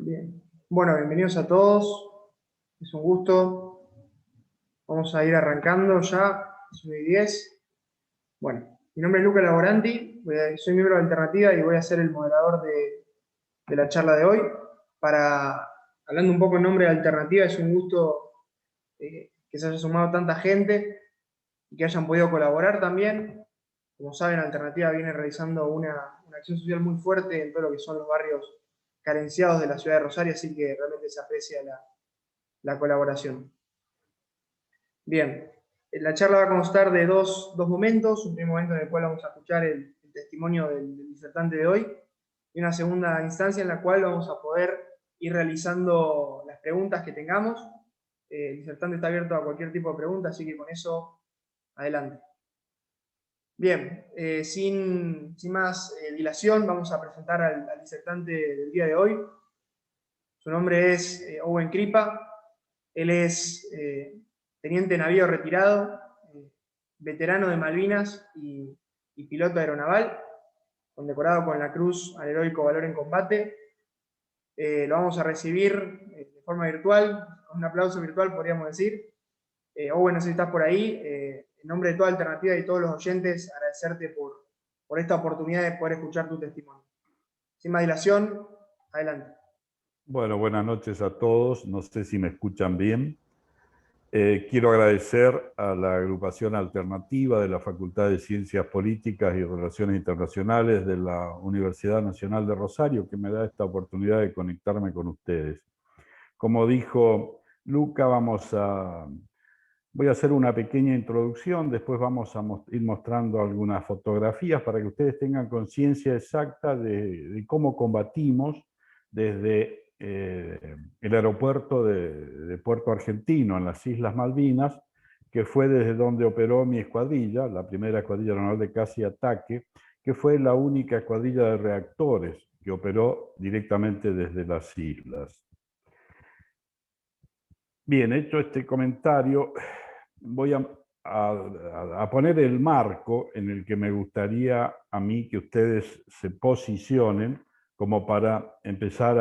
Bien. Bueno, bienvenidos a todos. Es un gusto. Vamos a ir arrancando ya. Son y 10. Bueno, mi nombre es Luca Laboranti. Soy miembro de Alternativa y voy a ser el moderador de la charla de hoy. Hablando un poco en nombre de Alternativa, es un gusto que se haya sumado tanta gente y que hayan podido colaborar también. Como saben, Alternativa viene realizando una acción social muy fuerte en todo lo que son los barrios carenciados de la ciudad de Rosario, así que realmente se aprecia la colaboración. Bien, la charla va a constar de dos momentos, un primer momento en el cual vamos a escuchar el testimonio del disertante de hoy, y una segunda instancia en la cual vamos a poder ir realizando las preguntas que tengamos. El disertante está abierto a cualquier tipo de pregunta, así que con eso, adelante. Bien, sin más dilación, vamos a presentar al disertante del día de hoy. Su nombre es Owen Kripa. Él es teniente navío retirado, veterano de Malvinas y piloto aeronaval, condecorado con la Cruz al Heroico Valor en Combate. Lo vamos a recibir de forma virtual, con un aplauso virtual, podríamos decir. Owen, no sé si estás por ahí. En nombre de toda Alternativa y todos los oyentes, agradecerte por esta oportunidad de poder escuchar tu testimonio. Sin más dilación, adelante. Bueno, buenas noches a todos. No sé si me escuchan bien. Quiero agradecer a la agrupación alternativa de la Facultad de Ciencias Políticas y Relaciones Internacionales de la Universidad Nacional de Rosario, que me da esta oportunidad de conectarme con ustedes. Como dijo Luca, voy a hacer una pequeña introducción, después vamos a ir mostrando algunas fotografías para que ustedes tengan conciencia exacta de cómo combatimos desde el aeropuerto de Puerto Argentino, en las Islas Malvinas, que fue desde donde operó mi escuadrilla, la primera escuadrilla aeronaval de caza y ataque, que fue la única escuadrilla de reactores que operó directamente desde las islas. Bien, hecho este comentario, voy a poner el marco en el que me gustaría a mí que ustedes se posicionen como para empezar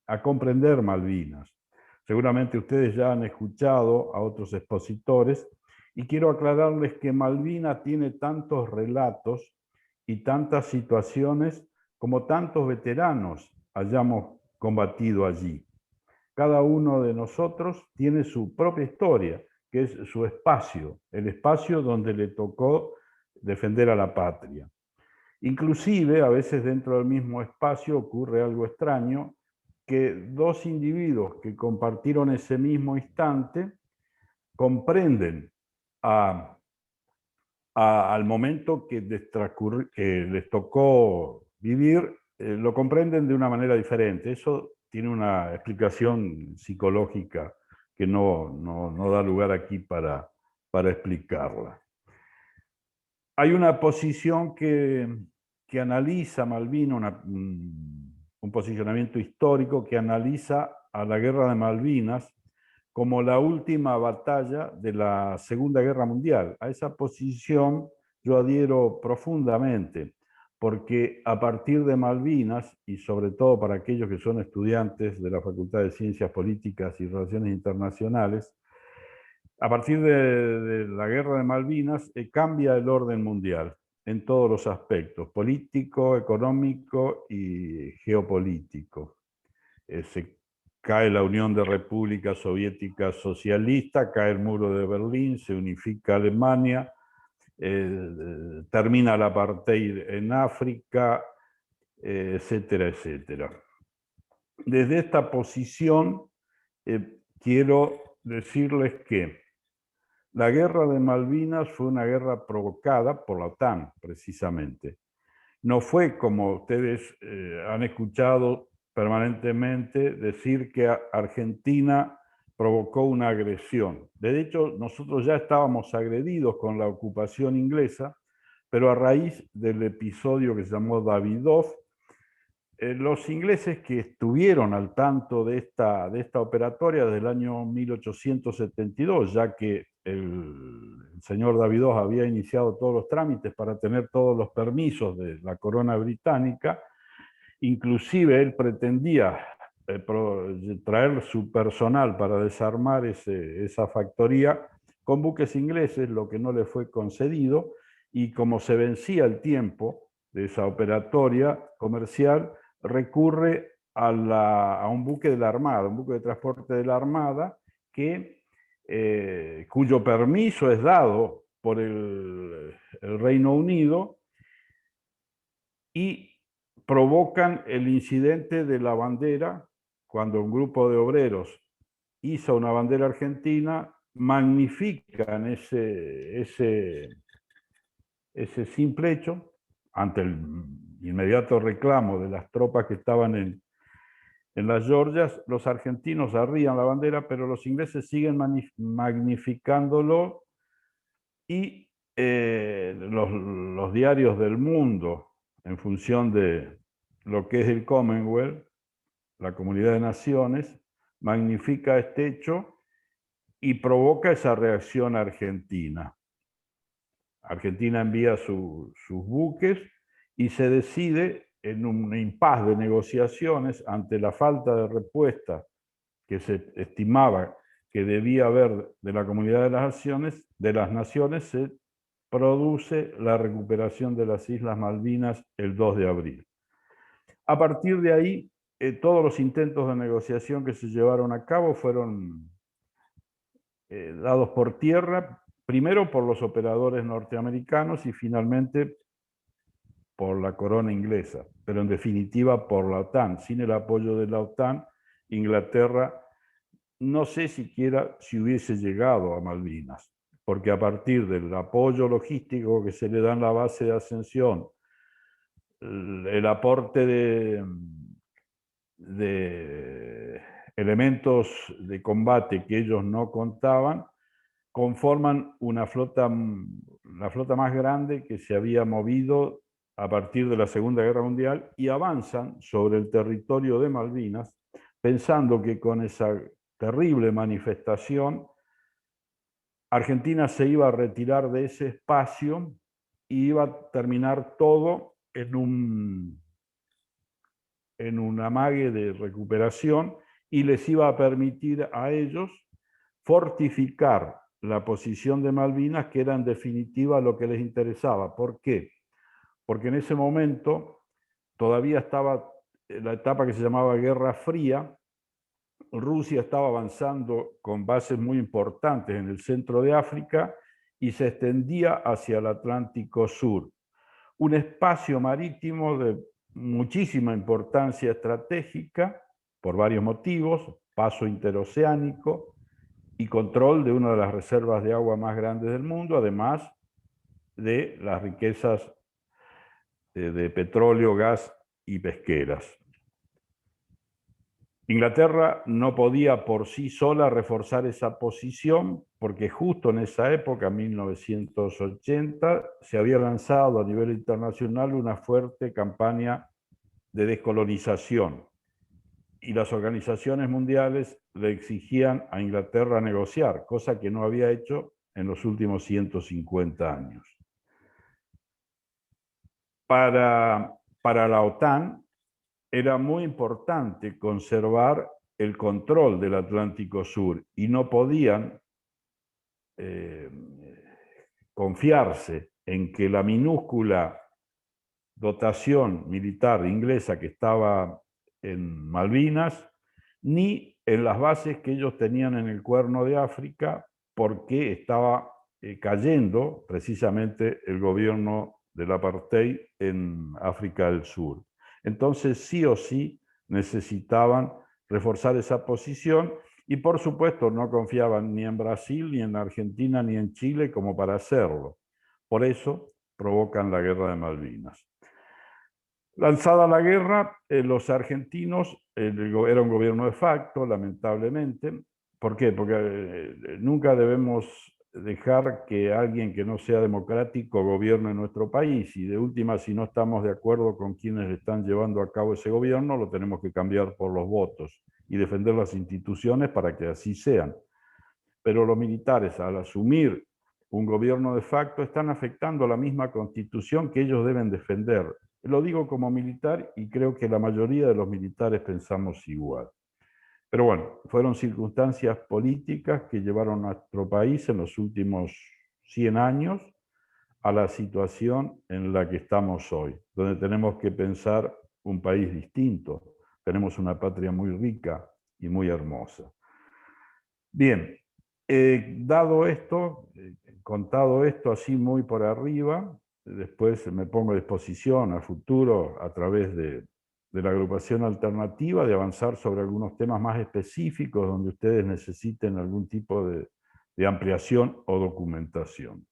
a comprender Malvinas. Seguramente ustedes ya han escuchado a otros expositores y quiero aclararles que Malvinas tiene tantos relatos y tantas situaciones como tantos veteranos hayamos combatido allí. Cada uno de nosotros tiene su propia historia, que es su espacio, el espacio donde le tocó defender a la patria. Inclusive, a veces dentro del mismo espacio ocurre algo extraño, que dos individuos que compartieron ese mismo instante comprenden al momento que les tocó vivir, lo comprenden de una manera diferente. Eso tiene una explicación psicológica que no da lugar aquí para explicarla. Hay una posición que analiza Malvinas, un posicionamiento histórico que analiza a la Guerra de Malvinas como la última batalla de la Segunda Guerra Mundial. A esa posición yo adhiero profundamente, porque a partir de Malvinas, y sobre todo para aquellos que son estudiantes de la Facultad de Ciencias Políticas y Relaciones Internacionales, a partir de la Guerra de Malvinas cambia el orden mundial en todos los aspectos, político, económico y geopolítico. Se cae la Unión de Repúblicas Soviéticas Socialistas, cae el muro de Berlín, se unifica Alemania, termina el apartheid en África, etcétera, etcétera. Desde esta posición quiero decirles que la guerra de Malvinas fue una guerra provocada por la OTAN, precisamente. No fue como ustedes han escuchado permanentemente decir que Argentina provocó una agresión. De hecho, nosotros ya estábamos agredidos con la ocupación inglesa, pero a raíz del episodio que se llamó Davidoff, los ingleses que estuvieron al tanto de esta operatoria desde el año 1872, ya que el señor Davidoff había iniciado todos los trámites para tener todos los permisos de la corona británica, inclusive él pretendía traer su personal para desarmar esa factoría con buques ingleses, lo que no le fue concedido, y como se vencía el tiempo de esa operatoria comercial, recurre a un buque de la Armada, un buque de transporte de la Armada, cuyo permiso es dado por el Reino Unido, y provocan el incidente de la bandera, cuando un grupo de obreros hizo una bandera argentina, magnifican ese simple hecho ante el inmediato reclamo de las tropas que estaban en las Georgias. Los argentinos arrían la bandera, pero los ingleses siguen magnificándolo, y los diarios del mundo, en función de lo que es el Commonwealth, la Comunidad de Naciones, magnifica este hecho y provoca esa reacción argentina. Argentina envía sus buques y se decide, en un impasse de negociaciones, ante la falta de respuesta que se estimaba que debía haber de la Comunidad de las Naciones, se produce la recuperación de las Islas Malvinas el 2 de abril. A partir de ahí, todos los intentos de negociación que se llevaron a cabo fueron dados por tierra, primero por los operadores norteamericanos y finalmente por la corona inglesa, pero en definitiva por la OTAN. Sin el apoyo de la OTAN, Inglaterra no sé siquiera si hubiese llegado a Malvinas, porque a partir del apoyo logístico que se le da en la base de Ascensión, el aporte de elementos de combate que ellos no contaban, conforman la flota más grande que se había movido a partir de la Segunda Guerra Mundial, y avanzan sobre el territorio de Malvinas, pensando que con esa terrible manifestación Argentina se iba a retirar de ese espacio y iba a terminar todo en un amague de recuperación, y les iba a permitir a ellos fortificar la posición de Malvinas, que era en definitiva lo que les interesaba. ¿Por qué? Porque en ese momento todavía estaba la etapa que se llamaba Guerra Fría. Rusia estaba avanzando con bases muy importantes en el centro de África y se extendía hacia el Atlántico Sur. Un espacio marítimo de muchísima importancia estratégica por varios motivos: paso interoceánico y control de una de las reservas de agua más grandes del mundo, además de las riquezas de petróleo, gas y pesqueras. Inglaterra no podía por sí sola reforzar esa posición, porque justo en esa época, 1980, se había lanzado a nivel internacional una fuerte campaña de descolonización, y las organizaciones mundiales le exigían a Inglaterra negociar, cosa que no había hecho en los últimos 150 años. Para la OTAN era muy importante conservar el control del Atlántico Sur, y no podían confiarse en que la minúscula dotación militar inglesa que estaba en Malvinas, ni en las bases que ellos tenían en el Cuerno de África, porque estaba cayendo precisamente el gobierno del apartheid en África del Sur. Entonces, sí o sí, necesitaban reforzar esa posición, y por supuesto no confiaban ni en Brasil, ni en Argentina, ni en Chile como para hacerlo. Por eso provocan la Guerra de Malvinas. Lanzada la guerra, los argentinos, era un gobierno de facto, lamentablemente. ¿Por qué? Porque nunca debemos dejar que alguien que no sea democrático gobierne nuestro país, y de última, si no estamos de acuerdo con quienes están llevando a cabo ese gobierno, lo tenemos que cambiar por los votos y defender las instituciones para que así sean. Pero los militares, al asumir un gobierno de facto, están afectando la misma Constitución que ellos deben defender. Lo digo como militar, y creo que la mayoría de los militares pensamos igual. Pero bueno, fueron circunstancias políticas que llevaron a nuestro país en los últimos 100 años a la situación en la que estamos hoy, donde tenemos que pensar un país distinto. Tenemos una patria muy rica y muy hermosa. Bien, dado esto, contado esto así muy por arriba, después me pongo a disposición a futuro a través de la agrupación alternativa de avanzar sobre algunos temas más específicos donde ustedes necesiten algún tipo de ampliación o documentación.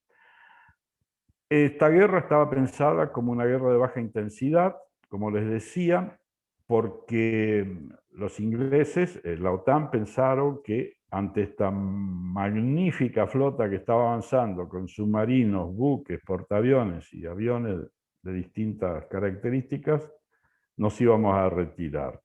Esta guerra estaba pensada como una guerra de baja intensidad, como les decía, porque los ingleses, la OTAN, pensaron que ante esta magnífica flota que estaba avanzando con submarinos, buques, portaaviones y aviones de distintas características, nos íbamos a retirar.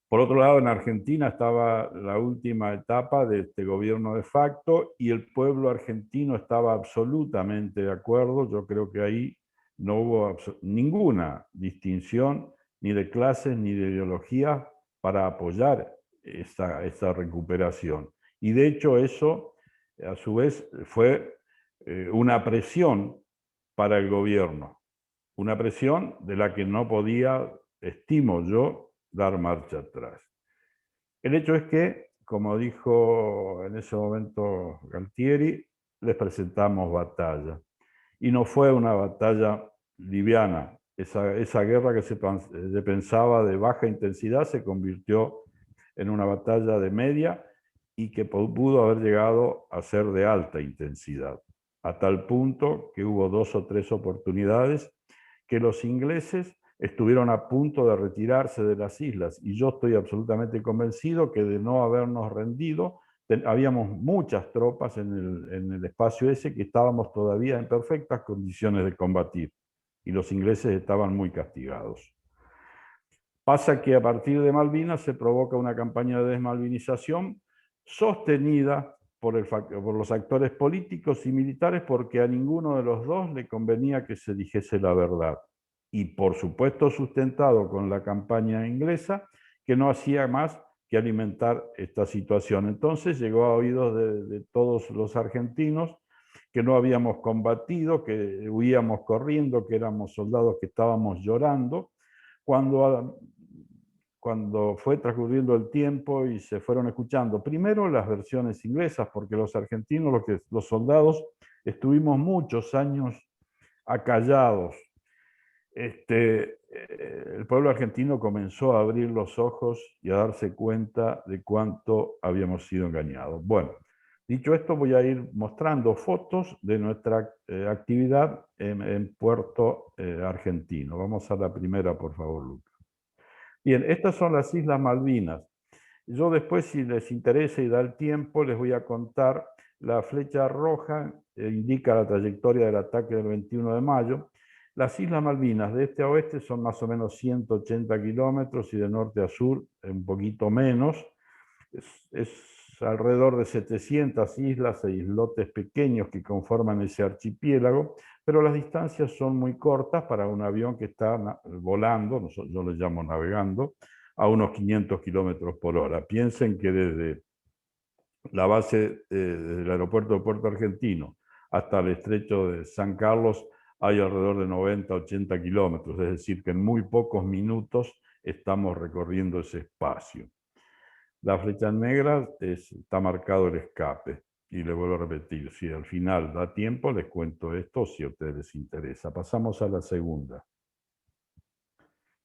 Por otro lado, en Argentina estaba la última etapa de este gobierno de facto y el pueblo argentino estaba absolutamente de acuerdo. Yo creo que ahí no hubo ninguna distinción ni de clases ni de ideología para apoyar esa recuperación. Y de hecho eso, a su vez, fue una presión para el gobierno. Una presión de la que no podía, estimo yo, dar marcha atrás. El hecho es que, como dijo en ese momento Galtieri, les presentamos batalla. Y no fue una batalla liviana. Esa guerra que se pensaba de baja intensidad se convirtió en una batalla de media y que pudo haber llegado a ser de alta intensidad, a tal punto que hubo 2 o 3 oportunidades que los ingleses estuvieron a punto de retirarse de las islas, y yo estoy absolutamente convencido que de no habernos rendido, habíamos muchas tropas en el espacio ese que estábamos todavía en perfectas condiciones de combatir, y los ingleses estaban muy castigados. Pasa que a partir de Malvinas se provoca una campaña de desmalvinización sostenida por los actores políticos y militares, porque a ninguno de los dos le convenía que se dijese la verdad. Y por supuesto sustentado con la campaña inglesa, que no hacía más que alimentar esta situación. Entonces llegó a oídos de todos los argentinos que no habíamos combatido, que huíamos corriendo, que éramos soldados que estábamos llorando. Cuando fue transcurriendo el tiempo y se fueron escuchando primero las versiones inglesas, porque los argentinos, los soldados, estuvimos muchos años acallados. El pueblo argentino comenzó a abrir los ojos y a darse cuenta de cuánto habíamos sido engañados. Bueno, dicho esto, voy a ir mostrando fotos de nuestra actividad en Puerto Argentino. Vamos a la primera, por favor, Lucas. Bien, estas son las Islas Malvinas. Yo después, si les interesa y da el tiempo, les voy a contar. La flecha roja indica la trayectoria del ataque del 21 de mayo. Las Islas Malvinas de este a oeste son más o menos 180 kilómetros y de norte a sur un poquito menos. Es alrededor de 700 islas e islotes pequeños que conforman ese archipiélago, pero las distancias son muy cortas para un avión que está volando, yo le llamo navegando, a unos 500 kilómetros por hora. Piensen que desde la base del aeropuerto de Puerto Argentino hasta el estrecho de San Carlos hay alrededor de 90, 80 kilómetros, es decir, que en muy pocos minutos estamos recorriendo ese espacio. La flecha negra está marcado el escape. Y le vuelvo a repetir, si al final da tiempo, les cuento esto si a ustedes les interesa. Pasamos a la segunda.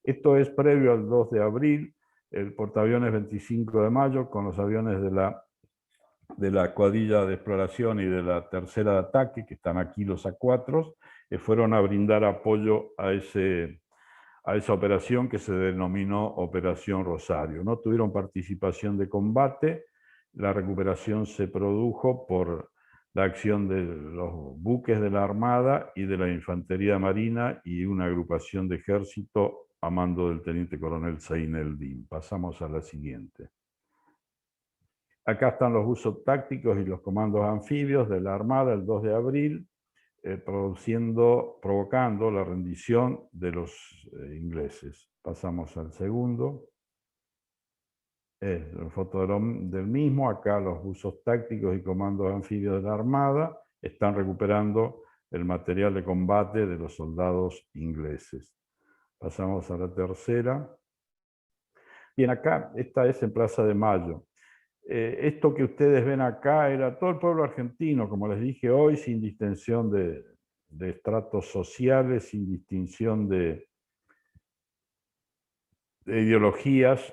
Esto es previo al 2 de abril, el portaaviones 25 de mayo, con los aviones de la cuadrilla de exploración y de la tercera de ataque, que están aquí los A4, fueron a brindar apoyo a esa operación que se denominó Operación Rosario. No tuvieron participación de combate, la recuperación se produjo por la acción de los buques de la Armada y de la Infantería Marina y una agrupación de ejército a mando del teniente coronel Zaineldin. Pasamos a la siguiente. Acá están los usos tácticos y los comandos anfibios de la Armada el 2 de abril, provocando la rendición de los ingleses. Pasamos al segundo. Es una foto del mismo. Acá los buzos tácticos y comandos anfibios de la Armada están recuperando el material de combate de los soldados ingleses. Pasamos a la tercera. Bien, acá, esta es en Plaza de Mayo. Esto que ustedes ven acá era todo el pueblo argentino, como les dije hoy, sin distinción de estratos sociales, sin distinción de ideologías.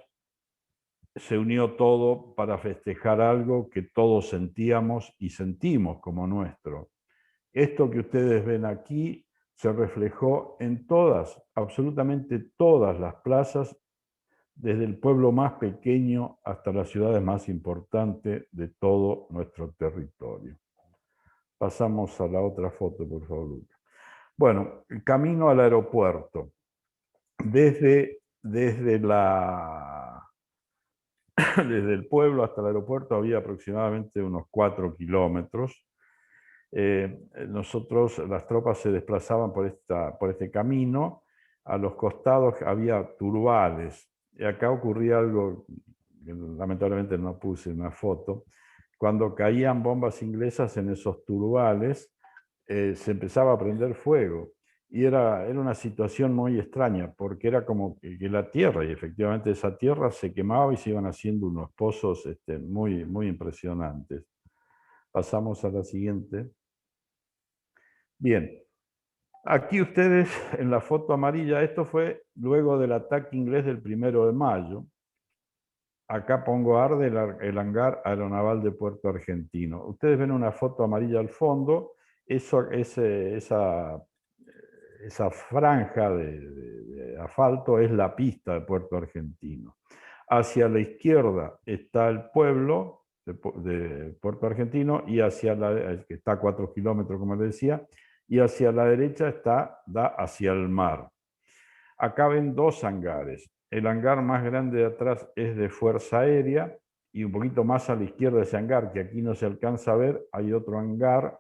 Se unió todo para festejar algo que todos sentíamos y sentimos como nuestro. Esto que ustedes ven aquí se reflejó en todas, absolutamente todas las plazas, desde el pueblo más pequeño hasta las ciudades más importantes de todo nuestro territorio. Pasamos a la otra foto, por favor, Luca. Bueno, el camino al aeropuerto. Desde el pueblo hasta el aeropuerto había aproximadamente unos 4 kilómetros. Las tropas se desplazaban por este camino. A los costados había turbales. Y acá ocurría algo que lamentablemente no puse una foto. Cuando caían bombas inglesas en esos turbales, se empezaba a prender fuego. Y era una situación muy extraña, porque era como que la tierra, y efectivamente esa tierra se quemaba y se iban haciendo unos pozos muy, muy impresionantes. Pasamos a la siguiente. Bien, aquí ustedes en la foto amarilla, esto fue luego del ataque inglés del 1 de mayo. Acá pongo arde el hangar aeronaval de Puerto Argentino. Ustedes ven una foto amarilla al fondo, esa franja de asfalto es la pista de Puerto Argentino. Hacia la izquierda está el pueblo de Puerto Argentino, y que está a 4 kilómetros, como les decía, y hacia la derecha da hacia el mar. Acá ven 2 hangares. El hangar más grande de atrás es de Fuerza Aérea, y un poquito más a la izquierda de ese hangar, que aquí no se alcanza a ver, hay otro hangar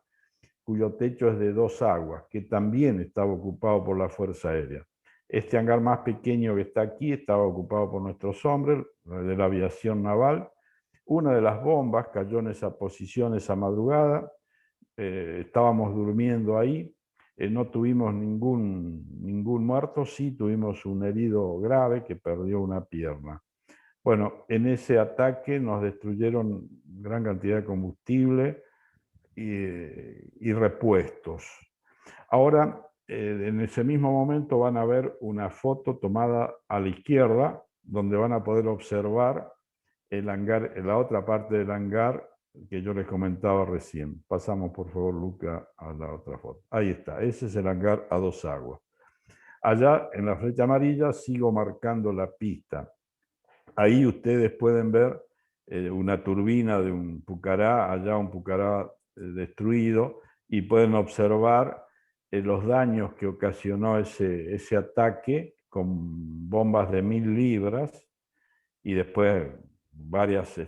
cuyo techo es de 2 aguas, que también estaba ocupado por la Fuerza Aérea. Este hangar más pequeño que está aquí estaba ocupado por nuestros hombres de la aviación naval. Una de las bombas cayó en esa posición esa madrugada. Estábamos durmiendo ahí. No tuvimos ningún muerto, sí tuvimos un herido grave que perdió una pierna. Bueno, en ese ataque nos destruyeron gran cantidad de combustible y repuestos. Ahora, en ese mismo momento van a ver una foto tomada a la izquierda, donde van a poder observar el hangar, la otra parte del hangar que yo les comentaba recién. Pasamos, por favor, Luca, a la otra foto. Ahí está, ese es el hangar a 2 aguas. Allá, en la flecha amarilla, sigo marcando la pista. Ahí ustedes pueden ver una turbina de un Pucará, allá un Pucará destruido, y pueden observar los daños que ocasionó ese ataque con bombas de 1000 libras y después varias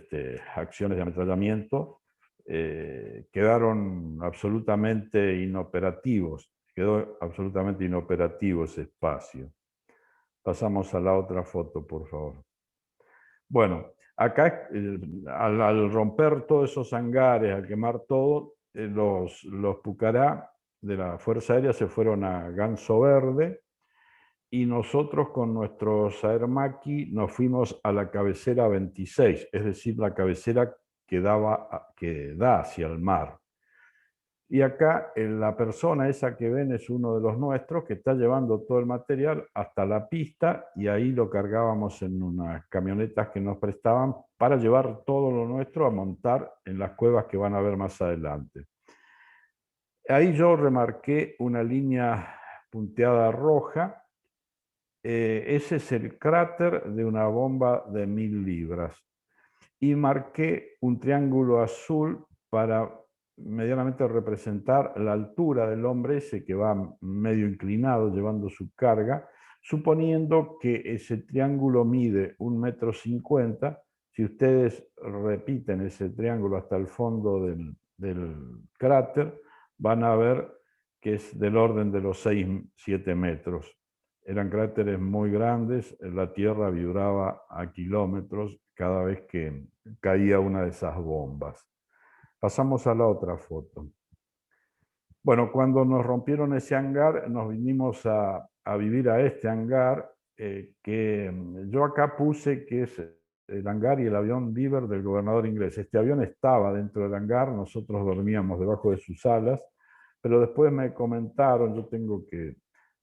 acciones de ametrallamiento. Quedaron absolutamente inoperativos, quedó absolutamente inoperativo ese espacio. Pasamos a la otra foto, por favor. Bueno, acá al romper todos esos hangares, al quemar todo, los Pucará de la Fuerza Aérea se fueron a Ganso Verde, y nosotros con nuestros Aermacchi nos fuimos a la cabecera 26, es decir, la cabecera que da hacia el mar. Y acá la persona esa que ven es uno de los nuestros que está llevando todo el material hasta la pista, y ahí lo cargábamos en unas camionetas que nos prestaban para llevar todo lo nuestro a montar en las cuevas que van a ver más adelante. Ahí yo remarqué una línea punteada roja. Ese es el cráter de una bomba de 1000 libras. Y marqué un triángulo azul para medianamente representar la altura del hombre ese que va medio inclinado llevando su carga, suponiendo que ese triángulo mide 1,50 m. Si ustedes repiten ese triángulo hasta el fondo del cráter, van a ver que es del orden de los 6-7 metros. eran cráteres muy grandes, la Tierra vibraba a kilómetros cada vez que caía una de esas bombas. Pasamos a la otra foto. Bueno, cuando nos rompieron ese hangar, nos vinimos a vivir a este hangar, que yo acá puse que es el hangar y el avión Beaver del gobernador inglés. Este avión estaba dentro del hangar, nosotros dormíamos debajo de sus alas, pero después me comentaron, yo tengo que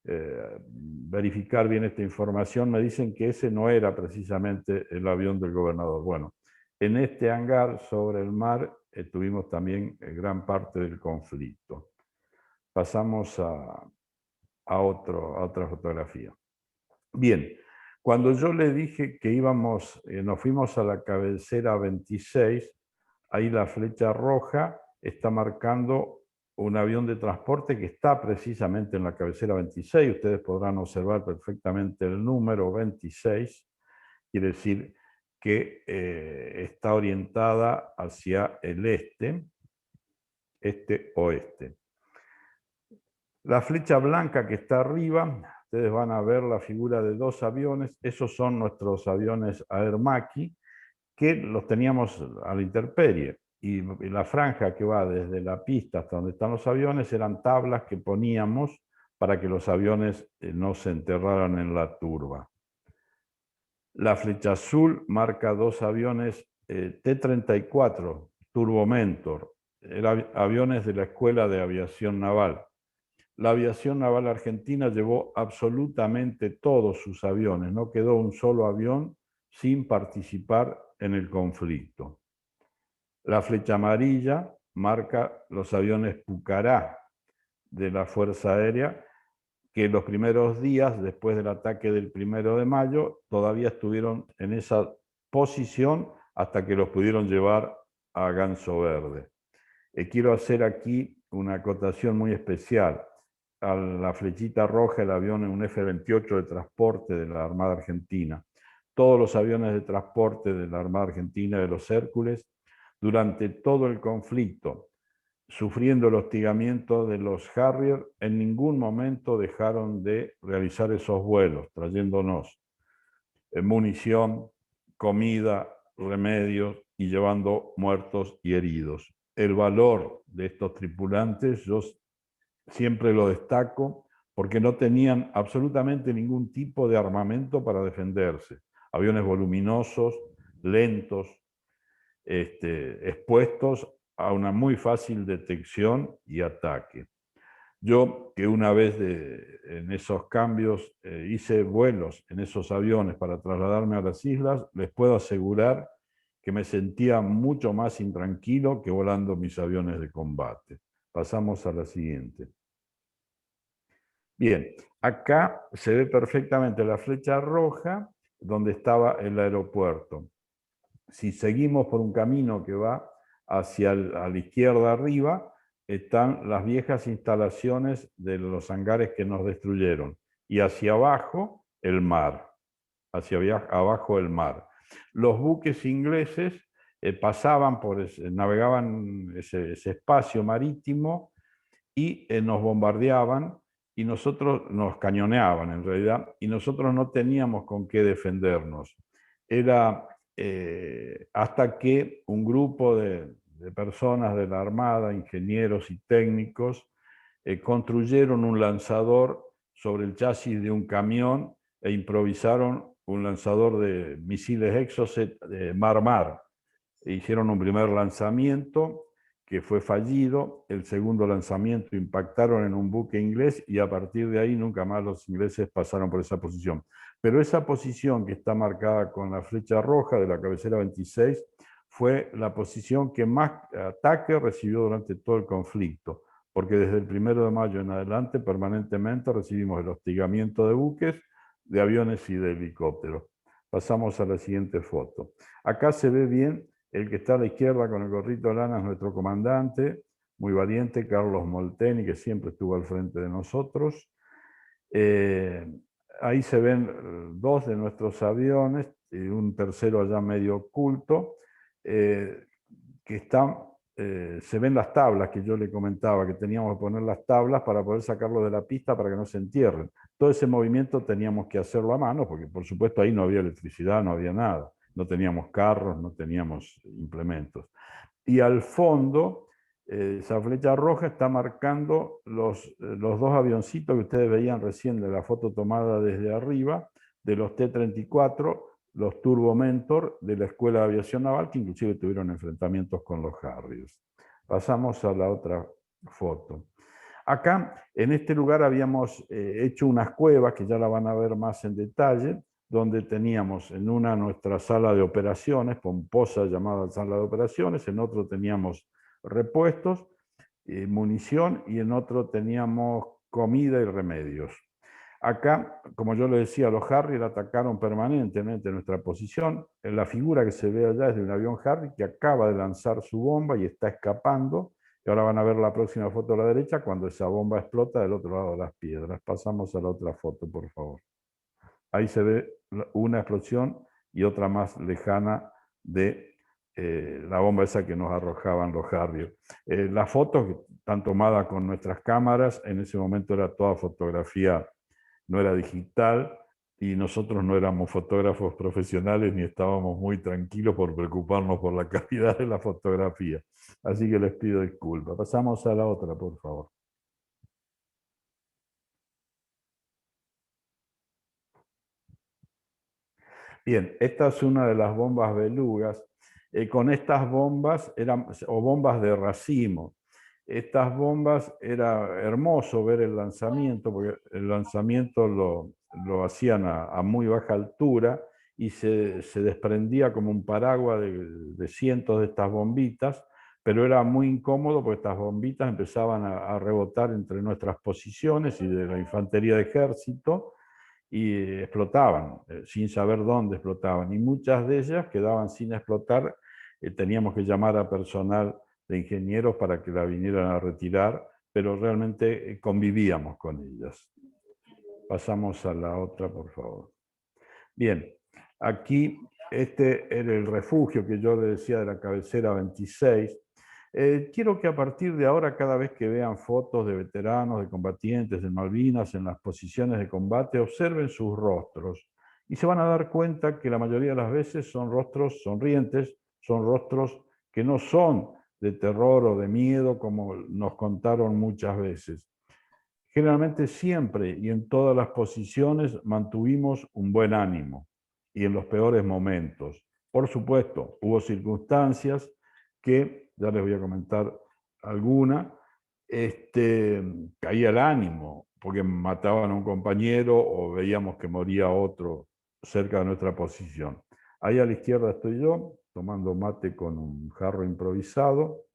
verificar bien esta información, me dicen que ese no era precisamente el avión del gobernador. Bueno, en este hangar sobre el mar tuvimos también gran parte del conflicto. Pasamos a otra fotografía. Bien, cuando yo le dije que nos fuimos a la cabecera 26, ahí la flecha roja está marcando un avión de transporte que está precisamente en la cabecera 26. Ustedes podrán observar perfectamente el número 26. Quiere decir que está orientada hacia el este-oeste. La flecha blanca que está arriba, ustedes van a ver la figura de dos aviones. Esos son nuestros aviones Air Macchi, que los teníamos a la intemperie. Y la franja que va desde la pista hasta donde están los aviones eran tablas que poníamos para que los aviones no se enterraran en la turba. La flecha azul marca dos aviones T-34 Turbo Mentor, eran aviones de la Escuela de Aviación Naval. La aviación naval argentina llevó absolutamente todos sus aviones, no quedó un solo avión sin participar en el conflicto. La flecha amarilla marca los aviones Pucará de la Fuerza Aérea, que los primeros días, después del ataque del 1 de mayo, todavía estuvieron en esa posición hasta que los pudieron llevar a Ganso Verde. Quiero hacer aquí una acotación muy especial. A la flechita roja, el avión es un F-28 de transporte de la Armada Argentina. Todos los aviones de transporte de la Armada Argentina, de los Hércules, durante todo el conflicto, sufriendo el hostigamiento de los Harrier, en ningún momento dejaron de realizar esos vuelos, trayéndonos munición, comida, remedios y llevando muertos y heridos. El valor de estos tripulantes, yo siempre lo destaco, porque no tenían absolutamente ningún tipo de armamento para defenderse. Aviones voluminosos, lentos, expuestos a una muy fácil detección y ataque. Yo, que una vez en esos cambios hice vuelos en esos aviones para trasladarme a las islas, les puedo asegurar que me sentía mucho más intranquilo que volando mis aviones de combate. Pasamos a la siguiente. Bien, acá se ve perfectamente la flecha roja donde estaba el aeropuerto. Si seguimos por un camino que va a la izquierda arriba, están las viejas instalaciones de los hangares que nos destruyeron. Y hacia abajo, el mar. Abajo el mar. Los buques ingleses navegaban ese espacio marítimo y nos bombardeaban y nos cañoneaban en realidad, y nosotros no teníamos con qué defendernos. Era hasta que un grupo de personas de la Armada, ingenieros y técnicos, construyeron un lanzador sobre el chasis de un camión e improvisaron un lanzador de misiles Exocet mar-mar. Hicieron un primer lanzamiento que fue fallido, el segundo lanzamiento impactaron en un buque inglés y a partir de ahí nunca más los ingleses pasaron por esa posición. Pero esa posición que está marcada con la flecha roja de la cabecera 26 fue la posición que más ataque recibió durante todo el conflicto, porque desde el 1 de mayo en adelante permanentemente recibimos el hostigamiento de buques, de aviones y de helicópteros. Pasamos a la siguiente foto. Acá se ve bien el que está a la izquierda con el gorrito de lana es nuestro comandante, muy valiente, Carlos Molteni, que siempre estuvo al frente de nosotros. Ahí se ven dos de nuestros aviones y un tercero allá medio oculto, que se ven las tablas que yo le comentaba, que teníamos que poner las tablas para poder sacarlo de la pista para que no se entierren. todo ese movimiento teníamos que hacerlo a mano, porque por supuesto ahí no había electricidad, no había nada. No teníamos carros, no teníamos implementos. Y al fondo, esa flecha roja está marcando los dos avioncitos que ustedes veían recién de la foto tomada desde arriba, de los T-34, los Turbo Mentor de la Escuela de Aviación Naval, que inclusive tuvieron enfrentamientos con los Harriers. Pasamos a la otra foto. Acá, en este lugar, habíamos hecho unas cuevas, que ya la van a ver más en detalle, donde teníamos en una nuestra sala de operaciones, pomposa llamada sala de operaciones, en otro teníamos repuestos, munición, y en otro teníamos comida y remedios. Acá, como yo le decía, los Harrier atacaron permanentemente nuestra posición. La figura que se ve allá es de un avión Harrier que acaba de lanzar su bomba y está escapando. Y ahora van a ver la próxima foto a la derecha cuando esa bomba explota del otro lado de las piedras. Pasamos a la otra foto, por favor. Ahí se ve una explosión y otra más lejana de la bomba esa que nos arrojaban los Harrier. Las fotos que están tomadas con nuestras cámaras, en ese momento era toda fotografía, no era digital, y nosotros no éramos fotógrafos profesionales ni estábamos muy tranquilos por preocuparnos por la calidad de la fotografía. Así que les pido disculpas. Pasamos a la otra, por favor. Bien, esta es una de las bombas belugas. Con estas bombas, o bombas de racimo, estas bombas era hermoso ver el lanzamiento, porque el lanzamiento lo hacían a muy baja altura y se desprendía como un paraguas de cientos de estas bombitas, pero era muy incómodo porque estas bombitas empezaban a rebotar entre nuestras posiciones y de la infantería de ejército, y explotaban, sin saber dónde explotaban, y muchas de ellas quedaban sin explotar. Teníamos que llamar a personal de ingenieros para que la vinieran a retirar, pero realmente convivíamos con ellas. Pasamos a la otra, por favor. Bien, aquí este era el refugio que yo le decía de la cabecera 26. Quiero que a partir de ahora, cada vez que vean fotos de veteranos, de combatientes de Malvinas en las posiciones de combate, observen sus rostros y se van a dar cuenta que la mayoría de las veces son rostros sonrientes, son rostros que no son de terror o de miedo como nos contaron muchas veces. Generalmente siempre y en todas las posiciones mantuvimos un buen ánimo y en los peores momentos. Por supuesto, hubo circunstancias que, ya les voy a comentar alguna, caía el ánimo porque mataban a un compañero o veíamos que moría otro cerca de nuestra posición. Ahí a la izquierda estoy yo, tomando mate con un jarro improvisado.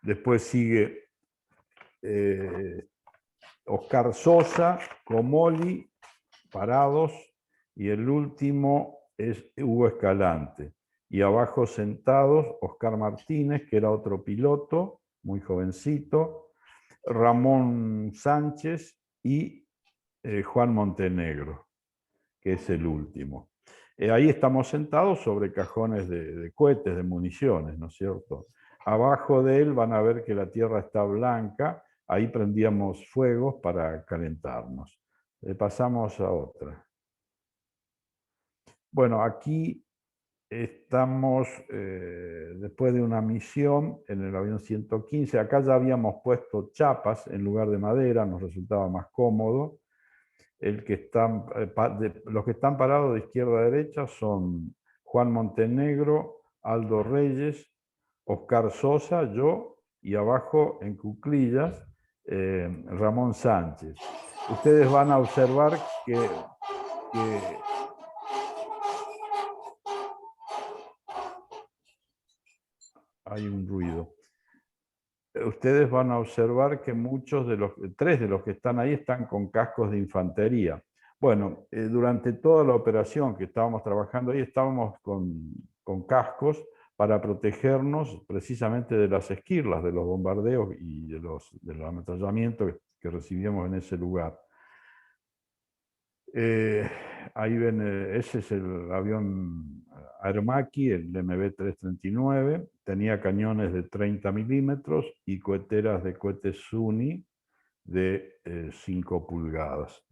Después sigue Oscar Sosa, Comoli, parados, y el último es Hugo Escalante. Y abajo sentados, Oscar Martínez, que era otro piloto, muy jovencito, Ramón Sánchez y Juan Montenegro, que es el último. Ahí estamos sentados sobre cajones de cohetes, de municiones, ¿no es cierto? Abajo de él van a ver que la tierra está blanca. Ahí prendíamos fuegos para calentarnos. Pasamos a otra. Bueno, aquí estamos después de una misión en el avión 115. Acá ya habíamos puesto chapas en lugar de madera, nos resultaba más cómodo. Los que están parados de izquierda a derecha son Juan Montenegro, Aldo Reyes, Oscar Sosa, yo, y abajo en cuclillas, Ramón Sánchez. Ustedes van a observar que hay un ruido. Ustedes van a observar que tres de los que están ahí están con cascos de infantería. Bueno, durante toda la operación que estábamos trabajando ahí, estábamos con cascos para protegernos precisamente de las esquirlas, de los bombardeos y del ametrallamiento que recibíamos en ese lugar. Ahí ven, ese es el avión Aermacchi, el MB-339, tenía cañones de 30 milímetros y coheteras de cohetes Suni de 5 pulgadas.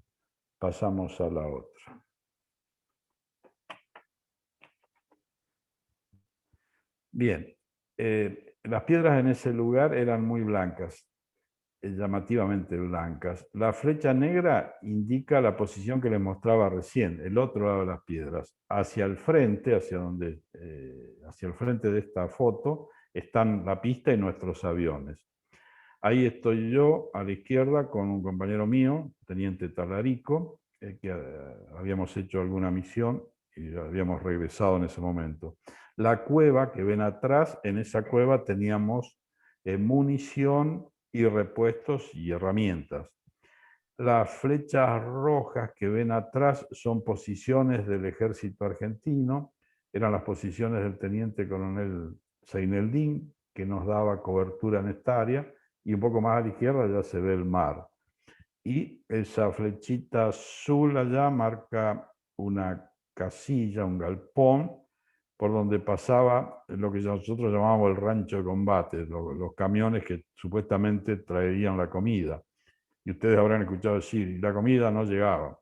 Pasamos a la otra. Bien, las piedras en ese lugar eran muy blancas, llamativamente blancas. La flecha negra indica la posición que les mostraba recién, el otro lado de las piedras. Hacia el frente, hacia el frente de esta foto, están la pista y nuestros aviones. Ahí estoy yo, a la izquierda, con un compañero mío, teniente Talarico, que habíamos hecho alguna misión y habíamos regresado en ese momento. La cueva que ven atrás, en esa cueva teníamos munición y repuestos y herramientas. Las flechas rojas que ven atrás son posiciones del ejército argentino, eran las posiciones del teniente coronel Seineldín, que nos daba cobertura en esta área, y un poco más a la izquierda ya se ve el mar. Y esa flechita azul allá marca una casilla, un galpón, por donde pasaba lo que nosotros llamábamos el rancho de combate, los camiones que supuestamente traerían la comida. Y ustedes habrán escuchado decir, la comida no llegaba.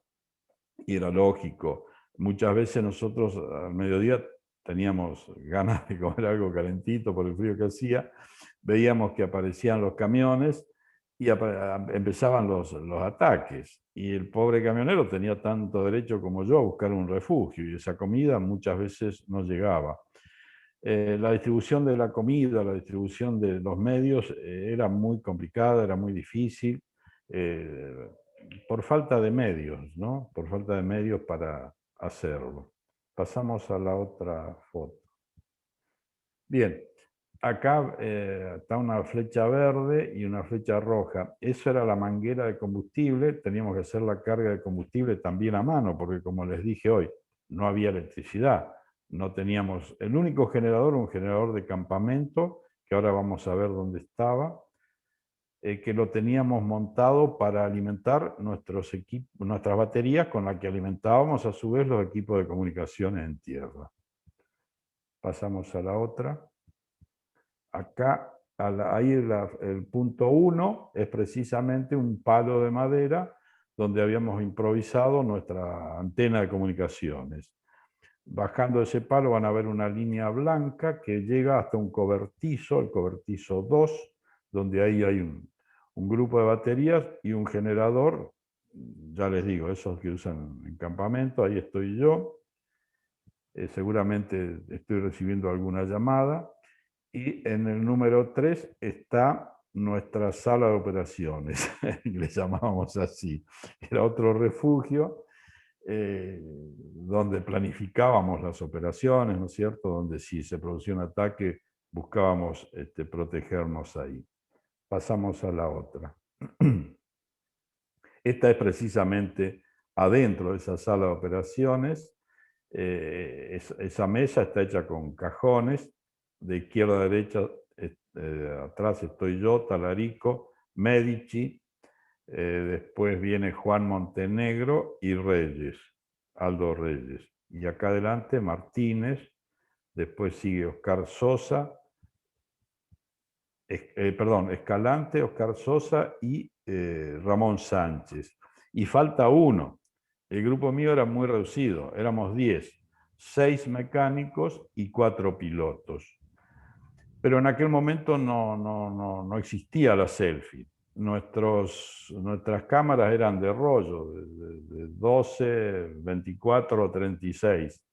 Y era lógico. Muchas veces nosotros al mediodía teníamos ganas de comer algo calentito por el frío que hacía, veíamos que aparecían los camiones y empezaban los ataques. Y el pobre camionero tenía tanto derecho como yo a buscar un refugio y esa comida muchas veces no llegaba. La distribución de la comida, la distribución de los medios era muy complicada, era muy difícil, por falta de medios, ¿no? Por falta de medios para hacerlo. Pasamos a la otra foto. Bien, acá está una flecha verde y una flecha roja. Eso era la manguera de combustible. Teníamos que hacer la carga de combustible también a mano, porque como les dije hoy, no había electricidad. No teníamos el único generador, un generador de campamento, que ahora vamos a ver dónde estaba, que lo teníamos montado para alimentar nuestras baterías, con las que alimentábamos a su vez los equipos de comunicaciones en tierra. Pasamos a la otra. Acá, ahí el punto 1 es precisamente un palo de madera donde habíamos improvisado nuestra antena de comunicaciones. Bajando ese palo van a ver una línea blanca que llega hasta un cobertizo, el cobertizo 2, donde ahí hay un grupo de baterías y un generador, ya les digo, esos que usan en campamento, ahí estoy yo, seguramente estoy recibiendo alguna llamada, y en el número 3 está nuestra sala de operaciones, le llamábamos así, era otro refugio, donde planificábamos las operaciones, ¿no es cierto? Donde si se producía un ataque buscábamos protegernos ahí. Pasamos a la otra. Esta es precisamente adentro de esa sala de operaciones. Esa mesa está hecha con cajones. De izquierda a derecha, atrás estoy yo, Talarico, Medici. Después viene Juan Montenegro y Reyes, Aldo Reyes. Y acá adelante Martínez, después sigue Oscar Sosa, Escalante, Oscar Sosa y Ramón Sánchez. Y falta uno. El grupo mío era muy reducido, éramos 10, 6 mecánicos y 4 pilotos. Pero en aquel momento no existía la selfie. Nuestras cámaras eran de rollo, de 12, 24 o 36.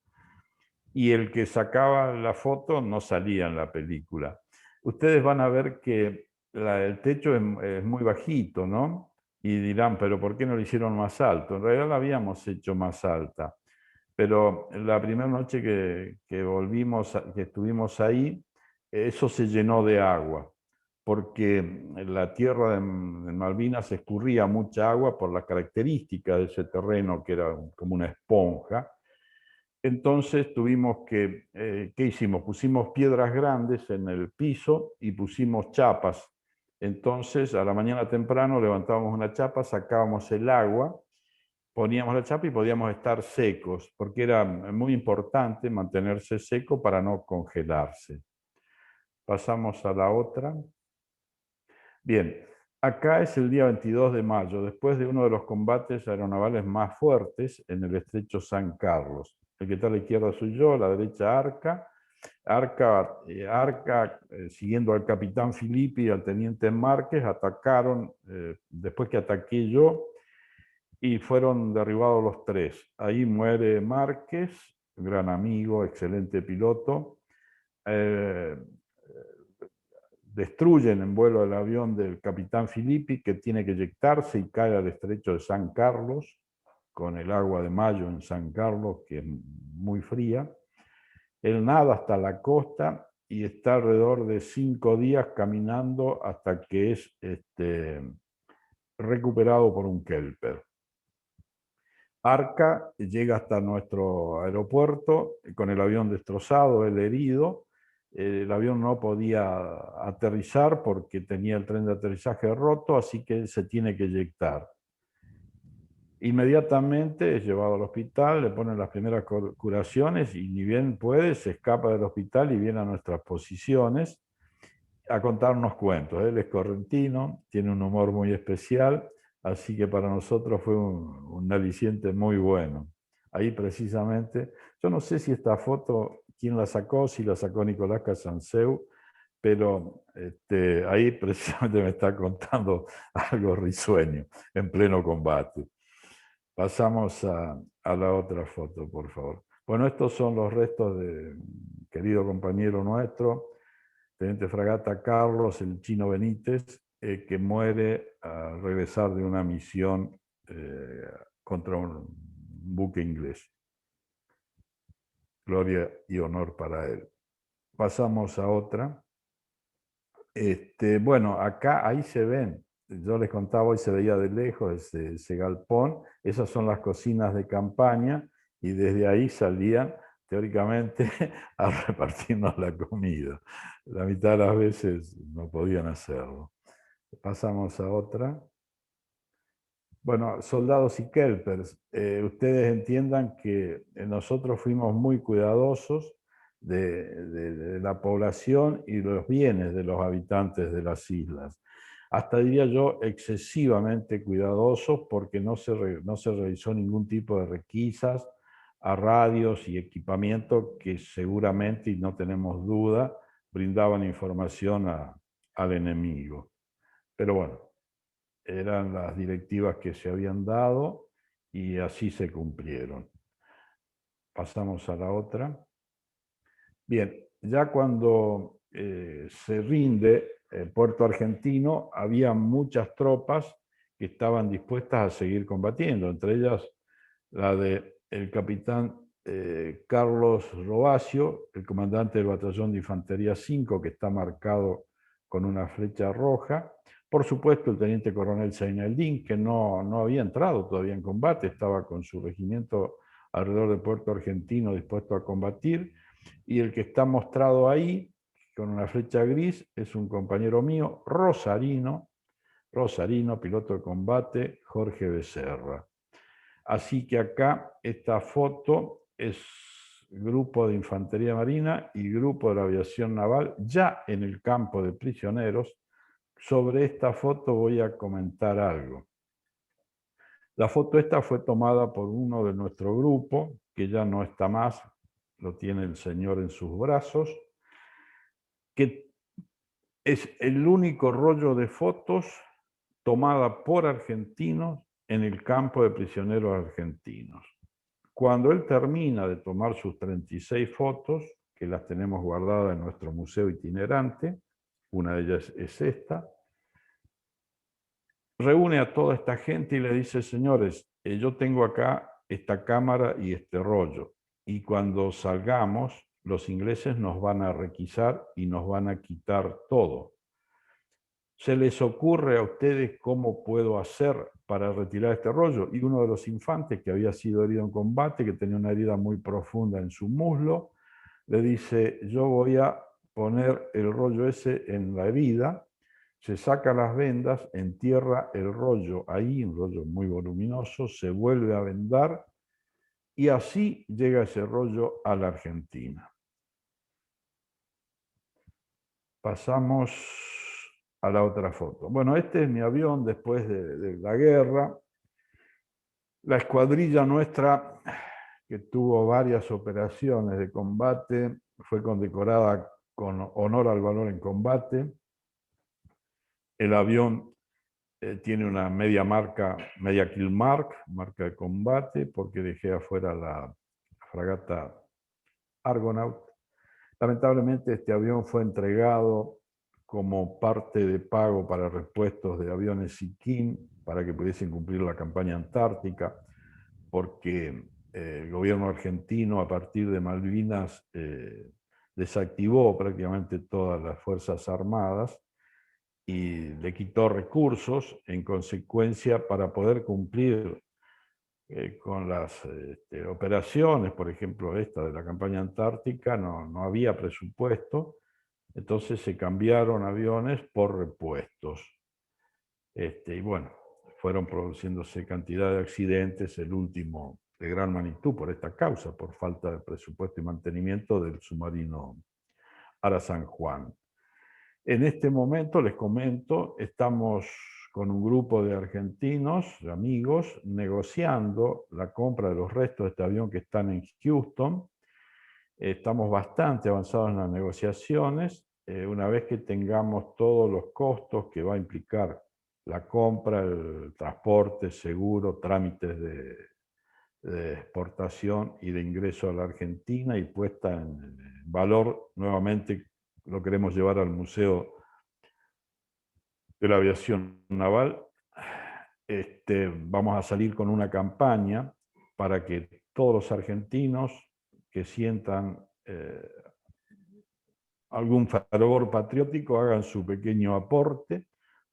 Y el que sacaba la foto no salía en la película. Ustedes van a ver que el techo es muy bajito, ¿no? Y dirán, pero ¿por qué no lo hicieron más alto? En realidad la habíamos hecho más alta. Pero la primera noche que estuvimos ahí, eso se llenó de agua, porque la tierra de Malvinas escurría mucha agua por las características de ese terreno, que era como una esponja. Entonces tuvimos ¿qué hicimos? Pusimos piedras grandes en el piso y pusimos chapas. Entonces a la mañana temprano levantábamos una chapa, sacábamos el agua, poníamos la chapa y podíamos estar secos, porque era muy importante mantenerse seco para no congelarse. Pasamos a la otra. Bien, Acá es el día 22 de mayo, después de uno de los combates aeronavales más fuertes en el estrecho San Carlos. El que está a la izquierda soy yo, a la derecha Arca. Arca, siguiendo al capitán Filippi y al teniente Márquez, atacaron, después que ataqué yo, y fueron derribados los tres. Ahí muere Márquez, gran amigo, excelente piloto. Destruyen en vuelo el avión del capitán Filippi, que tiene que eyectarse y cae al estrecho de San Carlos, con el agua de mayo en San Carlos, que es muy fría. Él nada hasta la costa y está alrededor de 5 días caminando hasta que es recuperado por un kelper. Arca llega hasta nuestro aeropuerto con el avión destrozado, él herido. El avión no podía aterrizar porque tenía el tren de aterrizaje roto, así que se tiene que eyectar. Inmediatamente es llevado al hospital, le ponen las primeras curaciones y ni bien puede, se escapa del hospital y viene a nuestras posiciones a contarnos cuentos. Él es correntino, tiene un humor muy especial, así que para nosotros fue un aliciente muy bueno. Ahí precisamente, yo no sé si esta foto, quién la sacó, si la sacó Nicolás Casanseu, pero ahí precisamente me está contando algo risueño, en pleno combate. Pasamos a la otra foto, por favor. Bueno, estos son los restos de querido compañero nuestro, teniente fragata Carlos el Chino Benítez, que muere al regresar de una misión contra un buque inglés. Gloria y honor para él. Pasamos a otra. Bueno, acá, ahí se ven, yo les contaba, hoy se veía de lejos ese galpón, esas son las cocinas de campaña, y desde ahí salían, teóricamente, a repartirnos la comida. La mitad de las veces no podían hacerlo. Pasamos a otra. Bueno, soldados y kelpers, ustedes entiendan que nosotros fuimos muy cuidadosos de la población y los bienes de los habitantes de las islas. Hasta diría yo excesivamente cuidadosos porque no se realizó ningún tipo de requisas a radios y equipamiento que seguramente, y no tenemos duda, brindaban información al enemigo. Pero bueno, eran las directivas que se habían dado y así se cumplieron. Pasamos a la otra. Bien, ya cuando se rinde Puerto Argentino, había muchas tropas que estaban dispuestas a seguir combatiendo, entre ellas la del capitán Carlos Robacio, el comandante del batallón de Infantería 5, que está marcado con una flecha roja. Por supuesto, el teniente coronel Zaineldin, que no había entrado todavía en combate, estaba con su regimiento alrededor de Puerto Argentino dispuesto a combatir. Y el que está mostrado ahí, con una flecha gris, es un compañero mío, Rosarino, piloto de combate, Jorge Becerra. Así que acá esta foto es grupo de infantería marina y grupo de la aviación naval ya en el campo de prisioneros. Sobre esta foto voy a comentar algo. La foto esta fue tomada por uno de nuestro grupo, que ya no está más, lo tiene el señor en sus brazos, que es el único rollo de fotos tomada por argentinos en el campo de prisioneros argentinos. Cuando él termina de tomar sus 36 fotos, que las tenemos guardadas en nuestro museo itinerante, una de ellas es esta, reúne a toda esta gente y le dice: señores, yo tengo acá esta cámara y este rollo, y cuando salgamos, los ingleses nos van a requisar y nos van a quitar todo. ¿Se les ocurre a ustedes cómo puedo hacer para retirar este rollo? Y uno de los infantes, que había sido herido en combate, que tenía una herida muy profunda en su muslo, le dice: yo voy a poner el rollo ese en la herida, se saca las vendas, entierra el rollo ahí, un rollo muy voluminoso, se vuelve a vendar, y así llega ese rollo a la Argentina. Pasamos a la otra foto. Bueno, este es mi avión después de la guerra. La escuadrilla nuestra, que tuvo varias operaciones de combate, fue condecorada con honor al valor en combate. El avión tiene una media kill mark, marca de combate, porque dejé afuera la fragata Argonaut. Lamentablemente este avión fue entregado como parte de pago para repuestos de aviones Siquín para que pudiesen cumplir la campaña antártica, porque el gobierno argentino a partir de Malvinas desactivó prácticamente todas las Fuerzas Armadas y le quitó recursos en consecuencia para poder cumplir con las operaciones, por ejemplo esta de la campaña antártica, no había presupuesto, entonces se cambiaron aviones por repuestos. Y bueno, fueron produciéndose cantidad de accidentes, el último de gran magnitud por esta causa, por falta de presupuesto y mantenimiento del submarino Ara San Juan. En este momento, les comento, estamos con un grupo de argentinos, de amigos, negociando la compra de los restos de este avión que están en Houston. Estamos bastante avanzados en las negociaciones. Una vez que tengamos todos los costos que va a implicar la compra, el transporte, seguro, trámites de exportación y de ingreso a la Argentina y puesta en valor, nuevamente lo queremos llevar al Museo de la Aviación Naval. Vamos a salir con una campaña para que todos los argentinos que sientan algún fervor patriótico hagan su pequeño aporte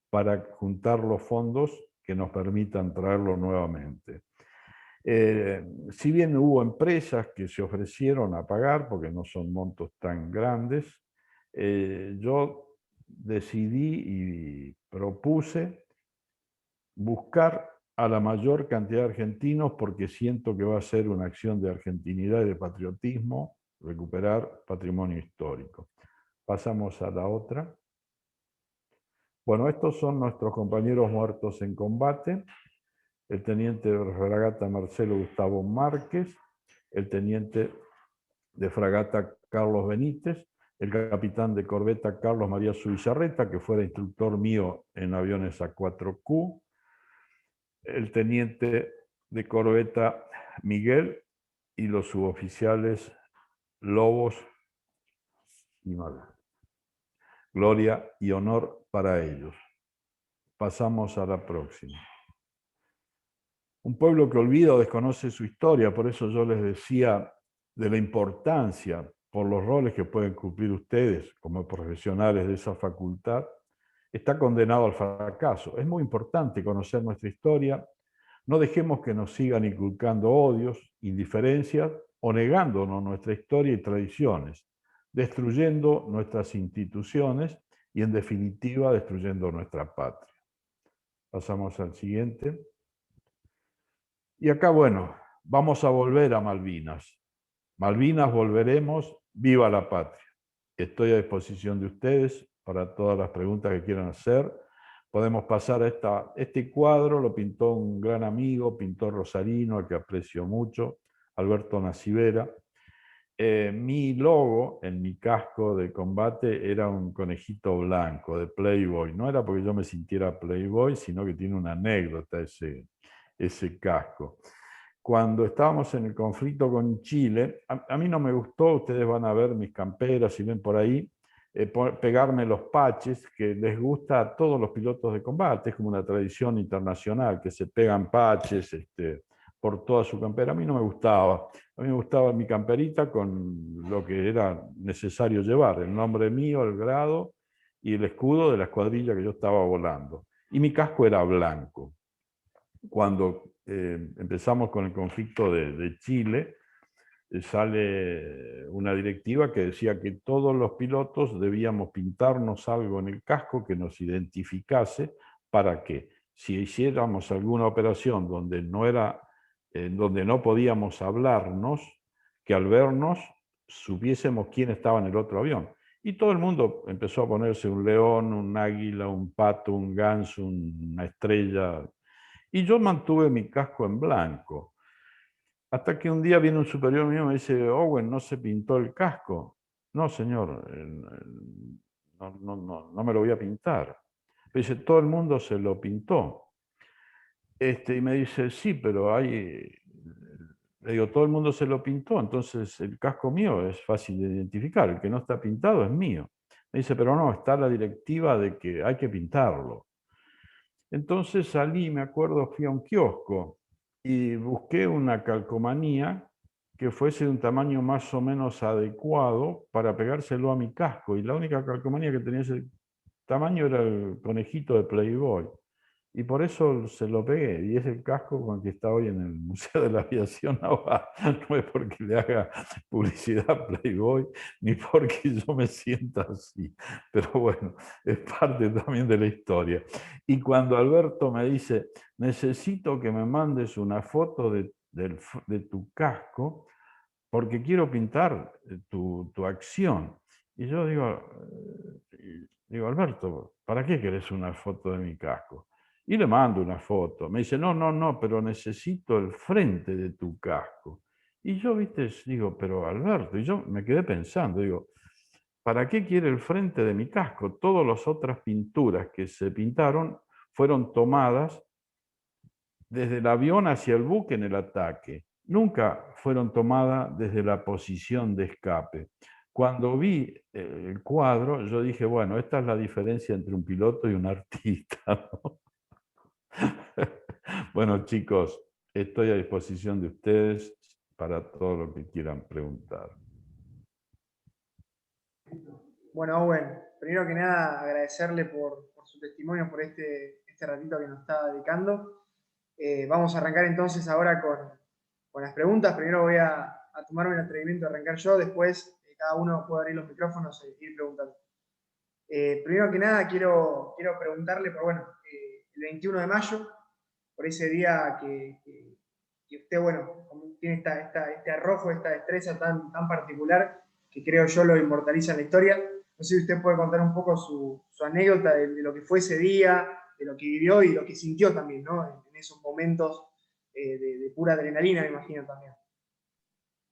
para juntar los fondos que nos permitan traerlo nuevamente. Si bien hubo empresas que se ofrecieron a pagar, porque no son montos tan grandes, yo decidí y propuse buscar a la mayor cantidad de argentinos porque siento que va a ser una acción de argentinidad y de patriotismo recuperar patrimonio histórico. Pasamos a la otra. Bueno, estos son nuestros compañeros muertos en combate. El teniente de fragata Marcelo Gustavo Márquez, el teniente de fragata Carlos Benítez, el capitán de corbeta Carlos María Zubizarreta, que fuera instructor mío en aviones A4Q, el teniente de corbeta Miguel y los suboficiales Lobos y Maga. Gloria y honor para ellos. Pasamos a la próxima. Un pueblo que olvida o desconoce su historia, por eso yo les decía de la importancia, por los roles que pueden cumplir ustedes como profesionales de esa facultad, está condenado al fracaso. Es muy importante conocer nuestra historia. No dejemos que nos sigan inculcando odios, indiferencias o negándonos nuestra historia y tradiciones, destruyendo nuestras instituciones y, en definitiva, destruyendo nuestra patria. Pasamos al siguiente. Y acá, bueno, vamos a volver a Malvinas. Malvinas volveremos, viva la patria. Estoy a disposición de ustedes para todas las preguntas que quieran hacer. Podemos pasar a este cuadro, lo pintó un gran amigo, pintor rosarino, al que aprecio mucho, Alberto Nacivera. Mi logo en mi casco de combate era un conejito blanco de Playboy. No era porque yo me sintiera Playboy, sino que tiene una anécdota ese casco. Cuando estábamos en el conflicto con Chile, a mí no me gustó, ustedes van a ver mis camperas, si ven por ahí, pegarme los patches, que les gusta a todos los pilotos de combate, es como una tradición internacional, que se pegan patches por toda su campera. A mí no me gustaba, a mí me gustaba mi camperita con lo que era necesario llevar, el nombre mío, el grado y el escudo de la escuadrilla que yo estaba volando. Y mi casco era blanco. Cuando empezamos con el conflicto de Chile, sale una directiva que decía que todos los pilotos debíamos pintarnos algo en el casco que nos identificase para que si hiciéramos alguna operación donde no podíamos hablarnos, que al vernos supiésemos quién estaba en el otro avión. Y todo el mundo empezó a ponerse un león, un águila, un pato, un ganso, una estrella. Y yo mantuve mi casco en blanco. Hasta que un día viene un superior mío y me dice, Owen, ¿no se pintó el casco? No, señor, no me lo voy a pintar. Me dice, todo el mundo se lo pintó. Y me dice, sí, pero le digo, todo el mundo se lo pintó, entonces el casco mío es fácil de identificar, el que no está pintado es mío. Me dice, pero no, está la directiva de que hay que pintarlo. Entonces salí, me acuerdo, fui a un kiosco y busqué una calcomanía que fuese de un tamaño más o menos adecuado para pegárselo a mi casco. Y la única calcomanía que tenía ese tamaño era el conejito de Playboy. Y por eso se lo pegué. Y es el casco con el que está hoy en el Museo de la Aviación Naval. No es porque le haga publicidad a Playboy, ni porque yo me sienta así. Pero bueno, es parte también de la historia. Y cuando Alberto me dice, necesito que me mandes una foto de tu casco, porque quiero pintar tu acción. Y yo digo, Alberto, ¿para qué querés una foto de mi casco? Y le mando una foto. Me dice, no, pero necesito el frente de tu casco. Y yo, viste, digo, pero Alberto, y yo me quedé pensando, digo, ¿para qué quiere el frente de mi casco? Todas las otras pinturas que se pintaron fueron tomadas desde el avión hacia el buque en el ataque. Nunca fueron tomadas desde la posición de escape. Cuando vi el cuadro, yo dije, bueno, esta es la diferencia entre un piloto y un artista, ¿no? Bueno, chicos, estoy a disposición de ustedes para todo lo que quieran preguntar. Bueno, Owen, primero que nada agradecerle por su testimonio, por este ratito que nos está dedicando. Vamos a arrancar entonces ahora con las preguntas. Primero voy a tomarme el atrevimiento de arrancar yo, después cada uno puede abrir los micrófonos e ir preguntando. Primero que nada quiero preguntarle por, bueno, el 21 de mayo, por ese día que usted, bueno, tiene este arrojo, esta destreza tan particular que creo yo lo inmortaliza en la historia. No sé si usted puede contar un poco su anécdota de lo que fue ese día, de lo que vivió y lo que sintió también, ¿no? En esos momentos de pura adrenalina, me imagino también.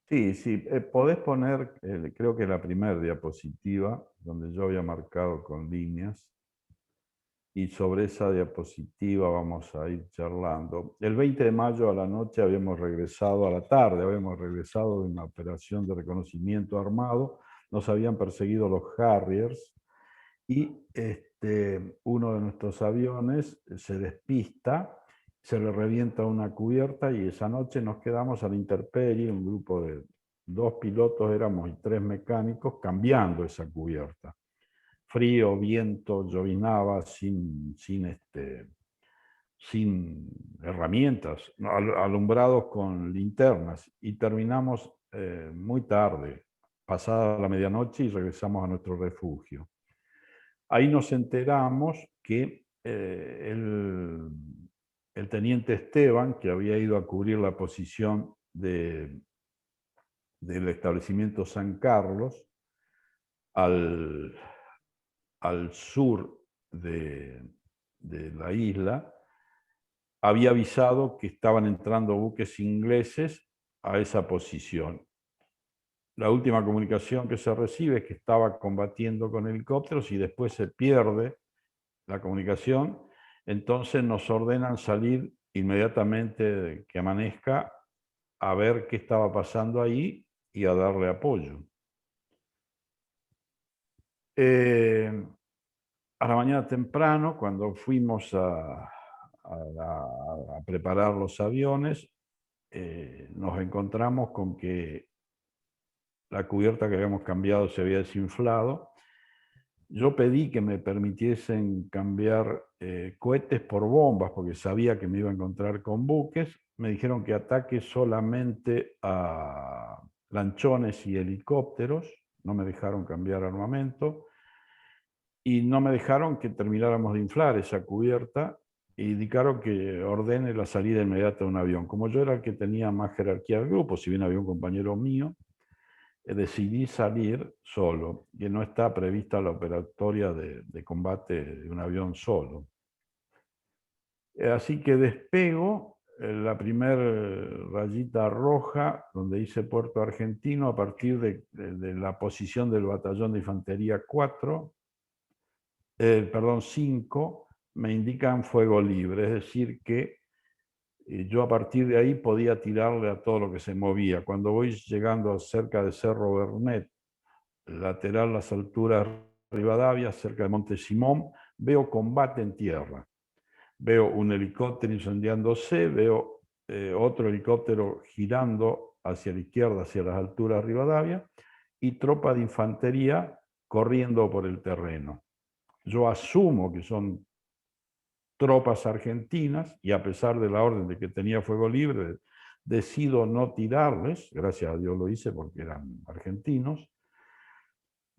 Sí, sí, podés poner, creo que la primera diapositiva, donde yo había marcado con líneas, y sobre esa diapositiva vamos a ir charlando. El 20 de mayo a la noche habíamos regresado, a la tarde habíamos regresado de una operación de reconocimiento armado, nos habían perseguido los Harriers y uno de nuestros aviones se despista, se le revienta una cubierta y esa noche nos quedamos a la intemperie, un grupo de 2 pilotos éramos y 3 mecánicos cambiando esa cubierta. Frío, viento, llovinaba sin herramientas, alumbrados con linternas, y terminamos muy tarde, pasada la medianoche, y regresamos a nuestro refugio. Ahí nos enteramos que el teniente Esteban, que había ido a cubrir la posición del establecimiento San Carlos, al sur de la isla, había avisado que estaban entrando buques ingleses a esa posición. La última comunicación que se recibe es que estaba combatiendo con helicópteros y después se pierde la comunicación, entonces nos ordenan salir inmediatamente que amanezca a ver qué estaba pasando ahí y a darle apoyo. A la mañana temprano, cuando fuimos a preparar los aviones, nos encontramos con que la cubierta que habíamos cambiado se había desinflado. Yo pedí que me permitiesen cambiar cohetes por bombas, porque sabía que me iba a encontrar con buques. Me dijeron que ataque solamente a lanchones y helicópteros. No me dejaron cambiar armamento. Y no me dejaron que termináramos de inflar esa cubierta e indicaron que ordene la salida inmediata de un avión. Como yo era el que tenía más jerarquía del grupo, si bien había un compañero mío, decidí salir solo, que no está prevista la operatoria de combate de un avión solo. Así que despego la primer rayita roja, donde dice Puerto Argentino, a partir de la posición del batallón de infantería 4, perdón, 5, me indican fuego libre, es decir que yo a partir de ahí podía tirarle a todo lo que se movía. Cuando voy llegando cerca de Cerro Bernet, lateral las alturas Rivadavia, cerca de Monte Simón, veo combate en tierra. Veo un helicóptero incendiándose, veo otro helicóptero girando hacia la izquierda, hacia las alturas Rivadavia, y tropa de infantería corriendo por el terreno. Yo asumo que son tropas argentinas, y a pesar de la orden de que tenía fuego libre, decido no tirarles, gracias a Dios lo hice porque eran argentinos,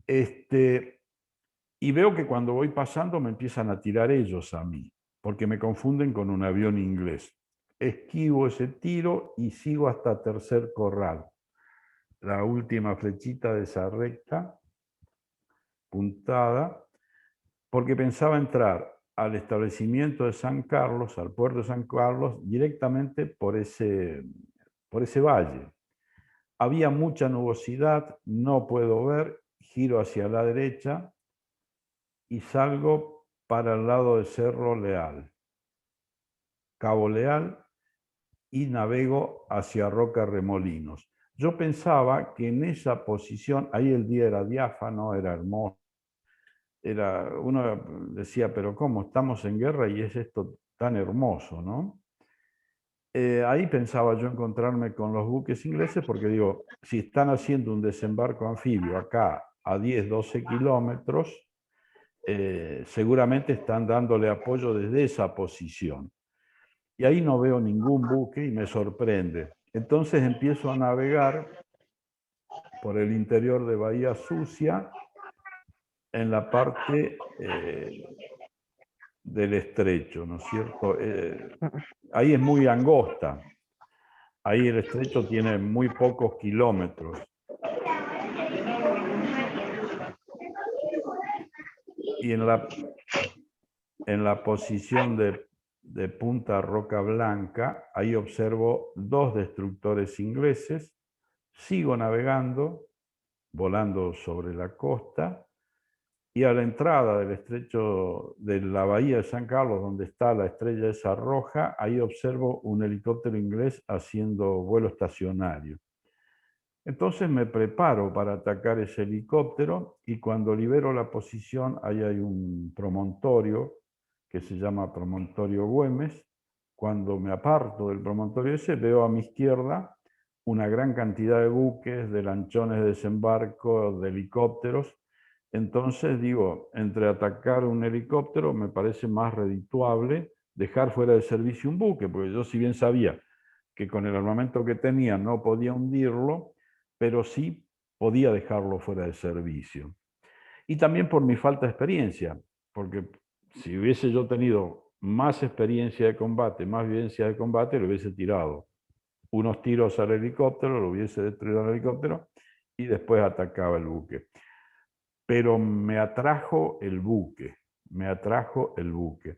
y veo que cuando voy pasando me empiezan a tirar ellos a mí, porque me confunden con un avión inglés. Esquivo ese tiro y sigo hasta Tercer Corral, la última flechita de esa recta, puntada, porque pensaba entrar al establecimiento de San Carlos, al puerto de San Carlos, directamente por ese valle. Había mucha nubosidad, no puedo ver, giro hacia la derecha y salgo para el lado de Cerro Leal, Cabo Leal, y navego hacia Roca Remolinos. Yo pensaba que en esa posición, ahí el día era diáfano, era hermoso, uno decía, pero ¿cómo? Estamos en guerra y es esto tan hermoso, ¿no? Ahí pensaba yo encontrarme con los buques ingleses porque digo, si están haciendo un desembarco anfibio acá a 10, 12 kilómetros, seguramente están dándole apoyo desde esa posición. Y ahí no veo ningún buque y me sorprende. Entonces empiezo a navegar por el interior de Bahía Sucia en la parte del estrecho, ¿no es cierto? Ahí es muy angosta. Ahí el estrecho tiene muy pocos kilómetros. Y en la posición de Punta Roca Blanca, ahí observo 2 destructores ingleses, sigo navegando, volando sobre la costa, y a la entrada del estrecho de la bahía de San Carlos, donde está la estrella esa roja, ahí observo un helicóptero inglés haciendo vuelo estacionario. Entonces me preparo para atacar ese helicóptero y cuando libero la posición, ahí hay un promontorio que se llama Promontorio Güemes. Cuando me aparto del promontorio ese, veo a mi izquierda una gran cantidad de buques, de lanchones de desembarco, de helicópteros. Entonces digo, entre atacar un helicóptero me parece más redituable dejar fuera de servicio un buque, porque yo si bien sabía que con el armamento que tenía no podía hundirlo, pero sí podía dejarlo fuera de servicio. Y también por mi falta de experiencia, porque si hubiese yo tenido más experiencia de combate, más vivencia de combate, lo hubiese tirado unos tiros al helicóptero, lo hubiese destruido al helicóptero y después atacaba el buque. Pero me atrajo el buque, me atrajo el buque.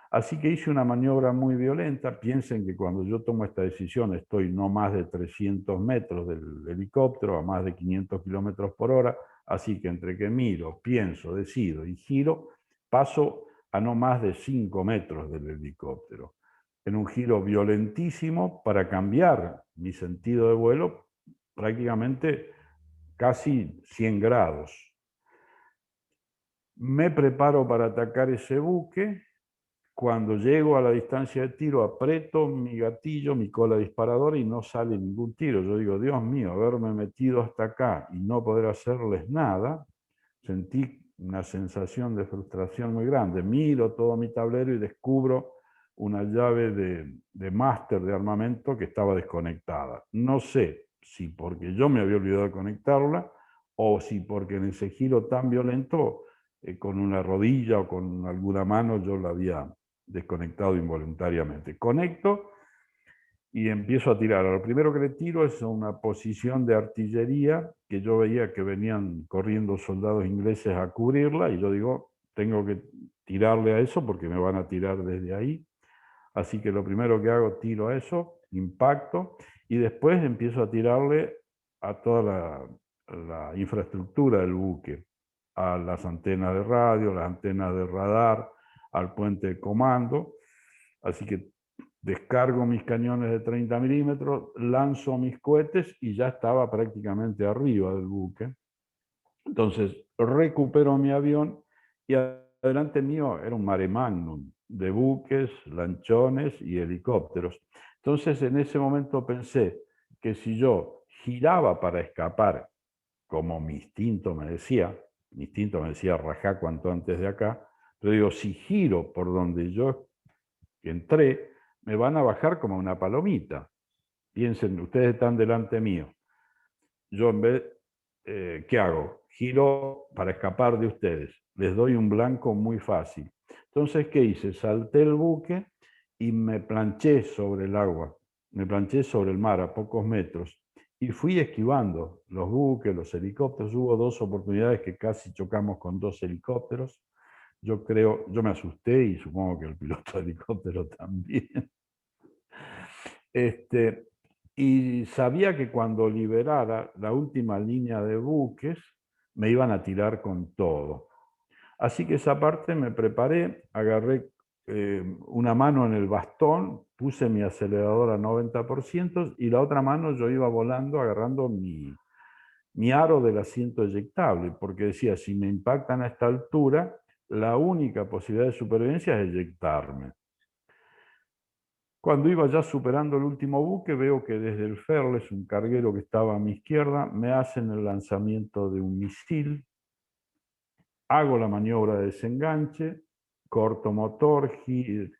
Así que hice una maniobra muy violenta. Piensen que cuando yo tomo esta decisión estoy no más de 300 metros del helicóptero, a más de 500 kilómetros por hora. Así que entre que miro, pienso, decido y giro, paso a no más de 5 metros del helicóptero. En un giro violentísimo para cambiar mi sentido de vuelo prácticamente casi 100 grados. Me preparo para atacar ese buque. Cuando llego a la distancia de tiro, aprieto mi gatillo, mi cola disparadora y no sale ningún tiro. Yo digo, Dios mío, haberme metido hasta acá y no poder hacerles nada, sentí una sensación de frustración muy grande. Miro todo mi tablero y descubro una llave de máster de armamento que estaba desconectada. No sé si porque yo me había olvidado de conectarla o si porque en ese giro tan violento, con una rodilla o con alguna mano, yo la había desconectado involuntariamente. Conecto y empiezo a tirar. Lo primero que le tiro es a una posición de artillería que yo veía que venían corriendo soldados ingleses a cubrirla, y yo digo, tengo que tirarle a eso porque me van a tirar desde ahí. Así que lo primero que hago, tiro a eso, impacto, y después empiezo a tirarle a toda la infraestructura del buque, a las antenas de radio, las antenas de radar, al puente de comando. Así que descargo mis cañones de 30 milímetros, lanzo mis cohetes y ya estaba prácticamente arriba del buque. Entonces recupero mi avión y adelante mío era un mare magnum de buques, lanchones y helicópteros. Entonces en ese momento pensé que si yo giraba para escapar, como mi instinto me decía rajá cuanto antes de acá, pero digo, si giro por donde yo entré, me van a bajar como una palomita. Piensen, ustedes están delante mío. Yo en vez, ¿qué hago? Giro para escapar de ustedes. Les doy un blanco muy fácil. Entonces, ¿qué hice? Salté el buque y me planché sobre el agua. Me planché sobre el mar a pocos metros. Y fui esquivando los buques, los helicópteros. Hubo 2 oportunidades que casi chocamos con 2 helicópteros. Yo me asusté y supongo que el piloto de helicóptero también. Este, y sabía que cuando liberara la última línea de buques, me iban a tirar con todo. Así que esa parte me preparé, agarré una mano en el bastón, puse mi acelerador a 90% y la otra mano yo iba volando agarrando mi aro del asiento eyectable, porque decía, si me impactan a esta altura, la única posibilidad de supervivencia es eyectarme. Cuando iba ya superando el último buque, veo que desde el Ferles, un carguero que estaba a mi izquierda, me hacen el lanzamiento de un misil. Hago la maniobra de desenganche, corto motor,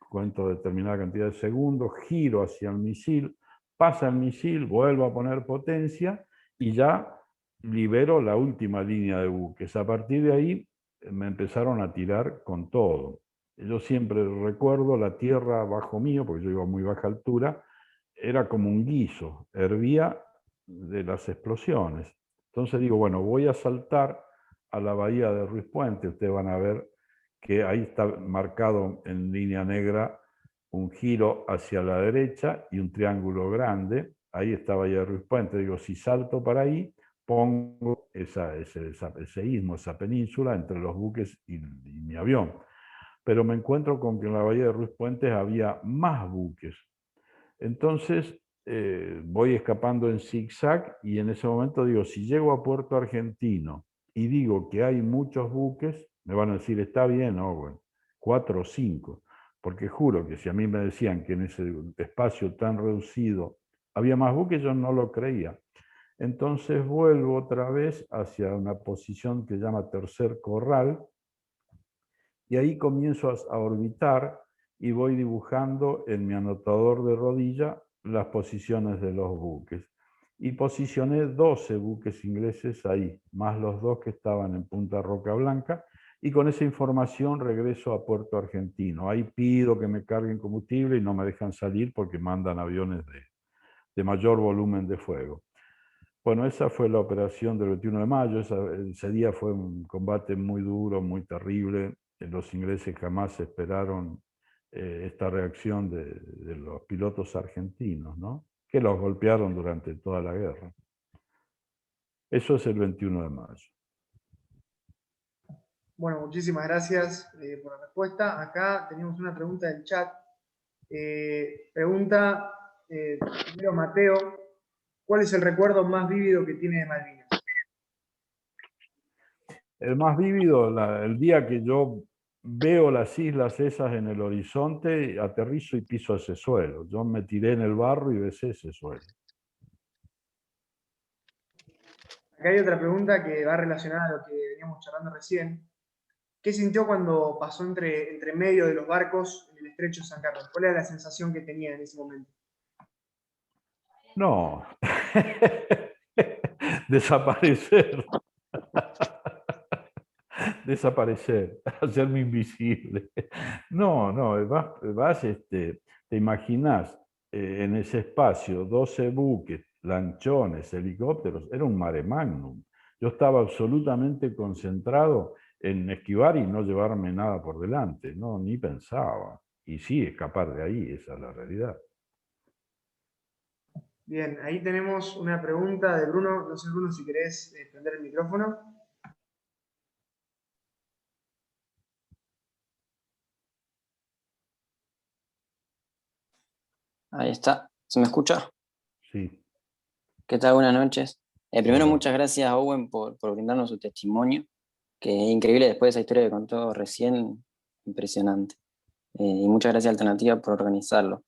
cuento determinada cantidad de segundos, giro hacia el misil, pasa el misil, vuelvo a poner potencia y ya libero la última línea de buques. A partir de ahí me empezaron a tirar con todo. Yo siempre recuerdo la tierra bajo mío, porque yo iba a muy baja altura, era como un guiso, hervía de las explosiones. Entonces digo, bueno, voy a saltar a la bahía de Ruiz Puente. Ustedes van a ver que ahí está marcado en línea negra un giro hacia la derecha y un triángulo grande. Ahí está Bahía de Ruiz Puente. Digo, si salto para ahí, pongo ese istmo, esa península entre los buques y mi avión. Pero me encuentro con que en la Bahía de Ruiz Puentes había más buques. Entonces voy escapando en zigzag y en ese momento digo, si llego a Puerto Argentino y digo que hay muchos buques, me van a decir, está bien, Owen, 4 o 5, porque juro que si a mí me decían que en ese espacio tan reducido había más buques, yo no lo creía. Entonces vuelvo otra vez hacia una posición que se llama tercer corral, y ahí comienzo a orbitar y voy dibujando en mi anotador de rodilla las posiciones de los buques. Y posicioné 12 buques ingleses ahí, más los 2 que estaban en Punta Roca Blanca, y con esa información regreso a Puerto Argentino. Ahí pido que me carguen combustible y no me dejan salir porque mandan aviones de mayor volumen de fuego. Bueno, esa fue la operación del 21 de mayo. Ese día fue un combate muy duro, muy terrible. Los ingleses jamás esperaron esta reacción de los pilotos argentinos, ¿no? Que los golpearon durante toda la guerra. Eso es el 21 de mayo. Bueno, muchísimas gracias por la respuesta. Acá tenemos una pregunta del chat. Pregunta primero Mateo, ¿cuál es el recuerdo más vívido que tiene de Malvinas? El más vívido, el día que yo veo las islas esas en el horizonte, aterrizo y piso ese suelo. Yo me tiré en el barro y besé ese suelo. Acá hay otra pregunta que va relacionada a lo que veníamos charlando recién. ¿Qué sintió cuando pasó entre medio de los barcos en el estrecho de San Carlos? ¿Cuál era la sensación que tenía en ese momento? No, desaparecer. Desaparecer, hacerme invisible. No, no, te imaginás en ese espacio 12 buques, lanchones, helicópteros, era un mare magnum. Yo estaba absolutamente concentrado en esquivar y no llevarme nada por delante, no, ni pensaba. Y sí, escapar de ahí, esa es la realidad. Bien, ahí tenemos una pregunta de Bruno. No sé, Bruno, si querés prender el micrófono. Ahí está. ¿Se me escucha? Sí. ¿Qué tal? Buenas noches. Primero, Hola. muchas gracias a Owen por brindarnos su testimonio, que es increíble después de esa historia que contó recién, impresionante. Y muchas gracias a Alternativa por organizarlo.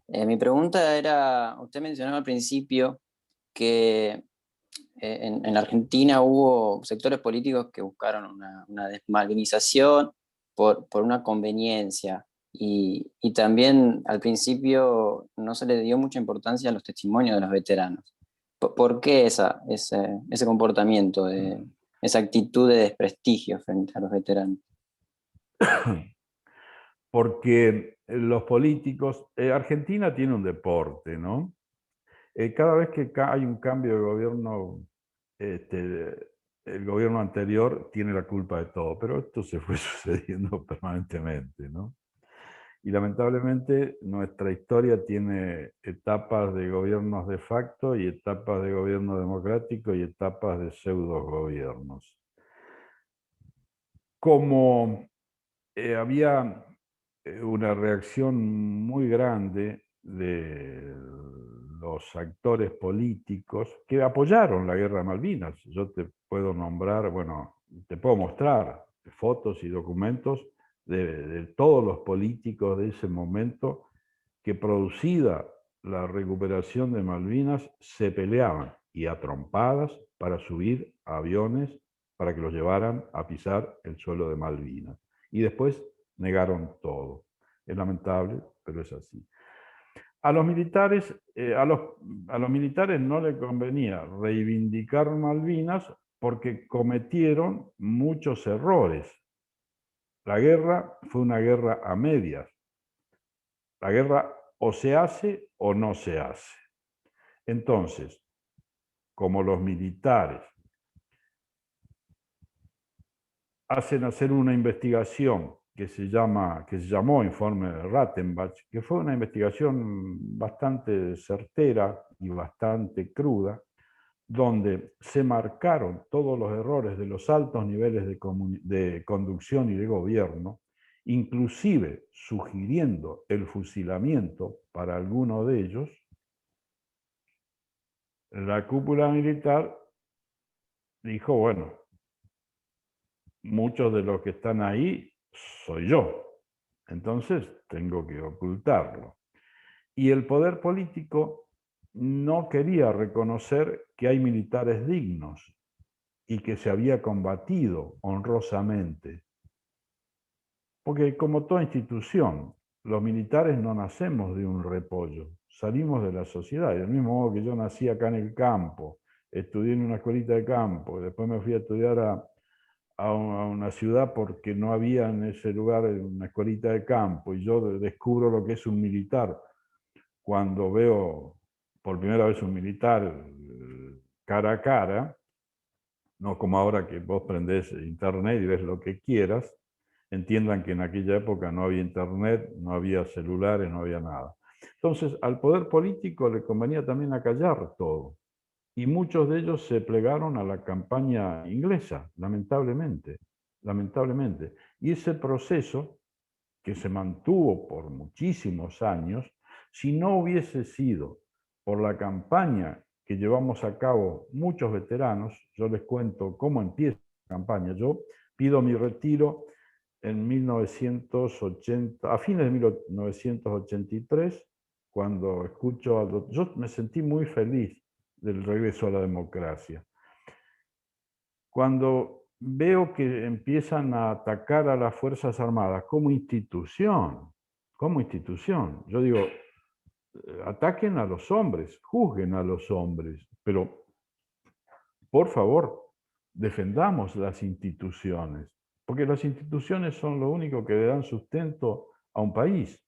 Mi pregunta era, usted mencionó al principio que en la Argentina hubo sectores políticos que buscaron una desmalvinización por una conveniencia. Y también al principio no se le dio mucha importancia a los testimonios de los veteranos. ¿Por qué ese comportamiento, esa actitud de desprestigio frente a los veteranos? Porque los políticos, Argentina tiene un deporte, ¿no? Cada vez que hay un cambio de gobierno, el gobierno anterior tiene la culpa de todo, pero esto se fue sucediendo permanentemente, ¿no? Y lamentablemente nuestra historia tiene etapas de gobiernos de facto y etapas de gobierno democrático y etapas de pseudo gobiernos. Como había una reacción muy grande de los actores políticos que apoyaron la guerra de Malvinas. Yo te puedo nombrar, bueno, te puedo mostrar fotos y documentos de todos los políticos de ese momento que, producida la recuperación de Malvinas, se peleaban y a trompadas para subir a aviones para que los llevaran a pisar el suelo de Malvinas. Y después negaron todo. Es lamentable, pero es así. A los militares, a los militares no les convenía reivindicar Malvinas porque cometieron muchos errores. La guerra fue una guerra a medias. La guerra o se hace o no se hace. Entonces, como los militares hacen hacer una investigación que se llamó Informe Rattenbach, que fue una investigación bastante certera y bastante cruda, donde se marcaron todos los errores de los altos niveles de conducción y de gobierno, inclusive sugiriendo el fusilamiento para alguno de ellos. La cúpula militar dijo, bueno, muchos de los que están ahí soy yo, entonces tengo que ocultarlo. Y el poder político no quería reconocer que hay militares dignos y que se había combatido honrosamente. Porque como toda institución, los militares no nacemos de un repollo, salimos de la sociedad. Del mismo modo que yo nací acá en el campo, estudié en una escuelita de campo, después me fui a estudiar a una ciudad porque no había en ese lugar una escuelita de campo, y yo descubro lo que es un militar cuando veo por primera vez un militar cara a cara, no como ahora que vos prendés internet y ves lo que quieras. Entiendan que en aquella época no había internet, no había celulares, no había nada. Entonces, al poder político le convenía también acallar todo. Y muchos de ellos se plegaron a la campaña inglesa, lamentablemente. Lamentablemente. Y ese proceso, que se mantuvo por muchísimos años, si no hubiese sido por la campaña que llevamos a cabo muchos veteranos, yo les cuento cómo empieza la campaña. Yo pido mi retiro en 1980, a fines de 1983, cuando escucho yo me sentí muy feliz del regreso a la democracia. Cuando veo que empiezan a atacar a las Fuerzas Armadas como institución, yo digo, ataquen a los hombres, juzguen a los hombres, pero por favor, defendamos las instituciones, porque las instituciones son lo único que le dan sustento a un país.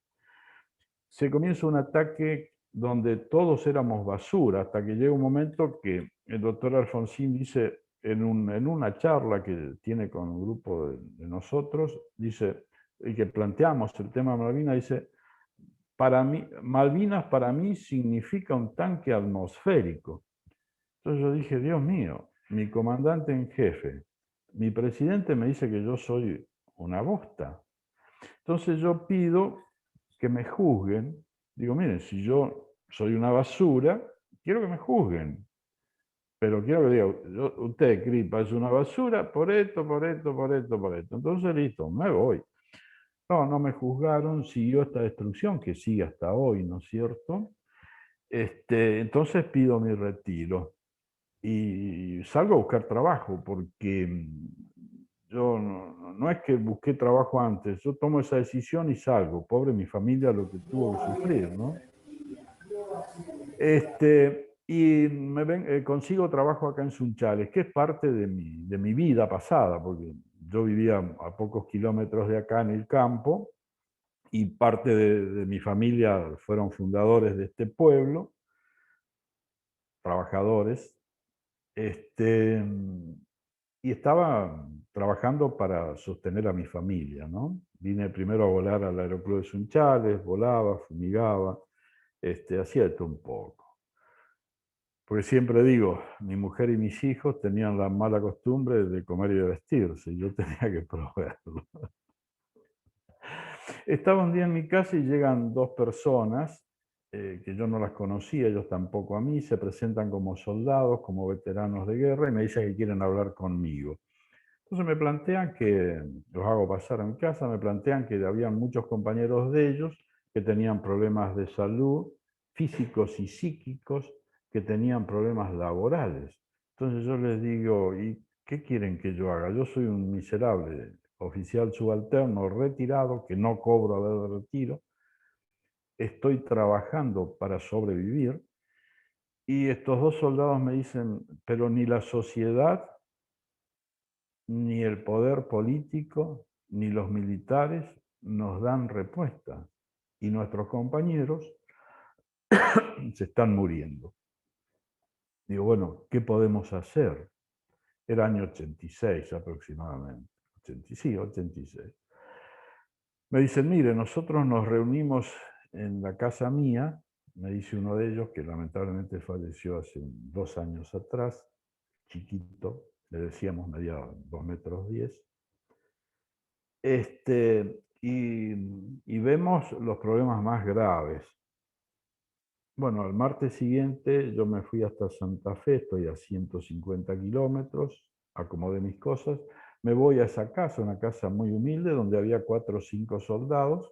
se comienza un ataque donde todos éramos basura, hasta que llega un momento que el doctor Alfonsín dice, en una charla que tiene con un grupo de nosotros, dice, y que planteamos el tema de Malvinas, dice, para mí, Malvinas para mí significa un tanque atmosférico. Entonces yo dije, Dios mío, mi comandante en jefe, mi presidente me dice que yo soy una bosta. Entonces yo pido que me juzguen. Digo, miren, si yo soy una basura, quiero que me juzguen. Pero quiero que digan, usted, Cripa, es una basura por esto, por esto, por esto, por esto. Entonces, listo, me voy. No me juzgaron, siguió esta destrucción, que sigue hasta hoy, ¿no es cierto? Entonces pido mi retiro y salgo a buscar trabajo, porque yo no es que busqué trabajo antes, yo tomo esa decisión y salgo. Pobre mi familia lo que tuvo que sufrir, ¿no? Consigo trabajo acá en Sunchales, que es parte de mi vida pasada, porque yo vivía a pocos kilómetros de acá en el campo, y parte de mi familia fueron fundadores de este pueblo, trabajadores, y estaba trabajando para sostener a mi familia, ¿no? Vine primero a volar al aeroclub de Sunchales, volaba, fumigaba, hacía esto un poco. Porque siempre digo, mi mujer y mis hijos tenían la mala costumbre de comer y de vestirse, y yo tenía que proveerlo. Estaba un día en mi casa y llegan dos personas que yo no las conocía, ellos tampoco a mí, se presentan como soldados, como veteranos de guerra, y me dicen que quieren hablar conmigo. Entonces me plantean que, los hago pasar a mi casa, me plantean que había muchos compañeros de ellos que tenían problemas de salud, físicos y psíquicos, que tenían problemas laborales. Entonces yo les digo, ¿y qué quieren que yo haga? Yo soy un miserable oficial subalterno retirado, que no cobro a ver de retiro, estoy trabajando para sobrevivir, y estos dos soldados me dicen, pero ni la sociedad, ni el poder político, ni los militares nos dan respuesta, y nuestros compañeros se están muriendo. Digo, bueno, ¿qué podemos hacer? Era año 86 aproximadamente. Sí, 86. Me dicen, mire, nosotros nos reunimos en la casa mía, me dice uno de ellos, que lamentablemente falleció hace 2 años atrás, chiquito, le decíamos, medía 2 metros 10. Y vemos los problemas más graves. Bueno, el martes siguiente yo me fui hasta Santa Fe, estoy a 150 kilómetros, acomodé mis cosas, me voy a esa casa, una casa muy humilde, donde había 4 o 5 soldados,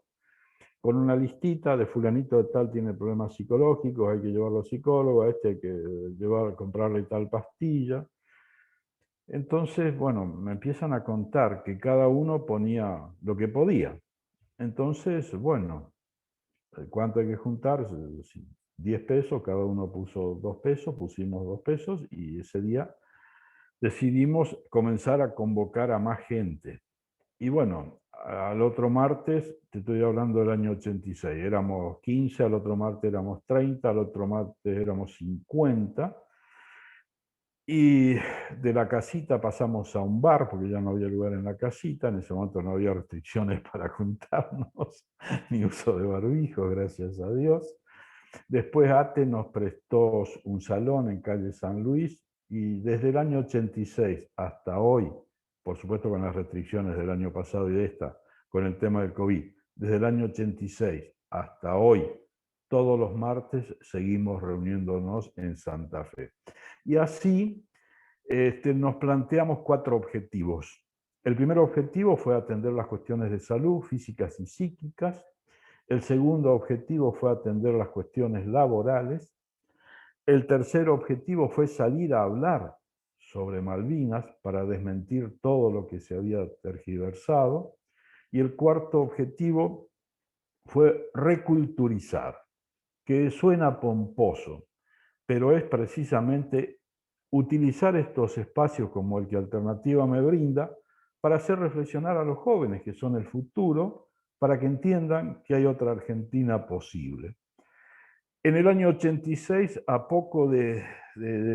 con una listita de fulanito de tal tiene problemas psicológicos, hay que llevarlo al psicólogo, a este hay que comprarle tal pastilla. Entonces, bueno, me empiezan a contar que cada uno ponía lo que podía. Entonces, bueno, ¿cuánto hay que juntar? 10 pesos, cada uno puso 2 pesos, pusimos 2 pesos, y ese día decidimos comenzar a convocar a más gente. Y bueno, al otro martes, te estoy hablando del año 86, éramos 15, al otro martes éramos 30, al otro martes éramos 50, y de la casita pasamos a un bar, porque ya no había lugar en la casita, en ese momento no había restricciones para juntarnos, ni uso de barbijos, gracias a Dios. Después ATE nos prestó un salón en calle San Luis, y desde el año 86 hasta hoy, por supuesto con las restricciones del año pasado y de esta, con el tema del COVID, desde el año 86 hasta hoy, todos los martes seguimos reuniéndonos en Santa Fe. Y así nos planteamos 4 objetivos. El primer objetivo fue atender las cuestiones de salud, físicas y psíquicas. El segundo objetivo fue atender las cuestiones laborales. El tercer objetivo fue salir a hablar sobre Malvinas para desmentir todo lo que se había tergiversado. Y el cuarto objetivo fue reculturizar, que suena pomposo, pero es precisamente utilizar estos espacios como el que Alternativa me brinda para hacer reflexionar a los jóvenes, que son el futuro, para que entiendan que hay otra Argentina posible. En el año 86, a poco de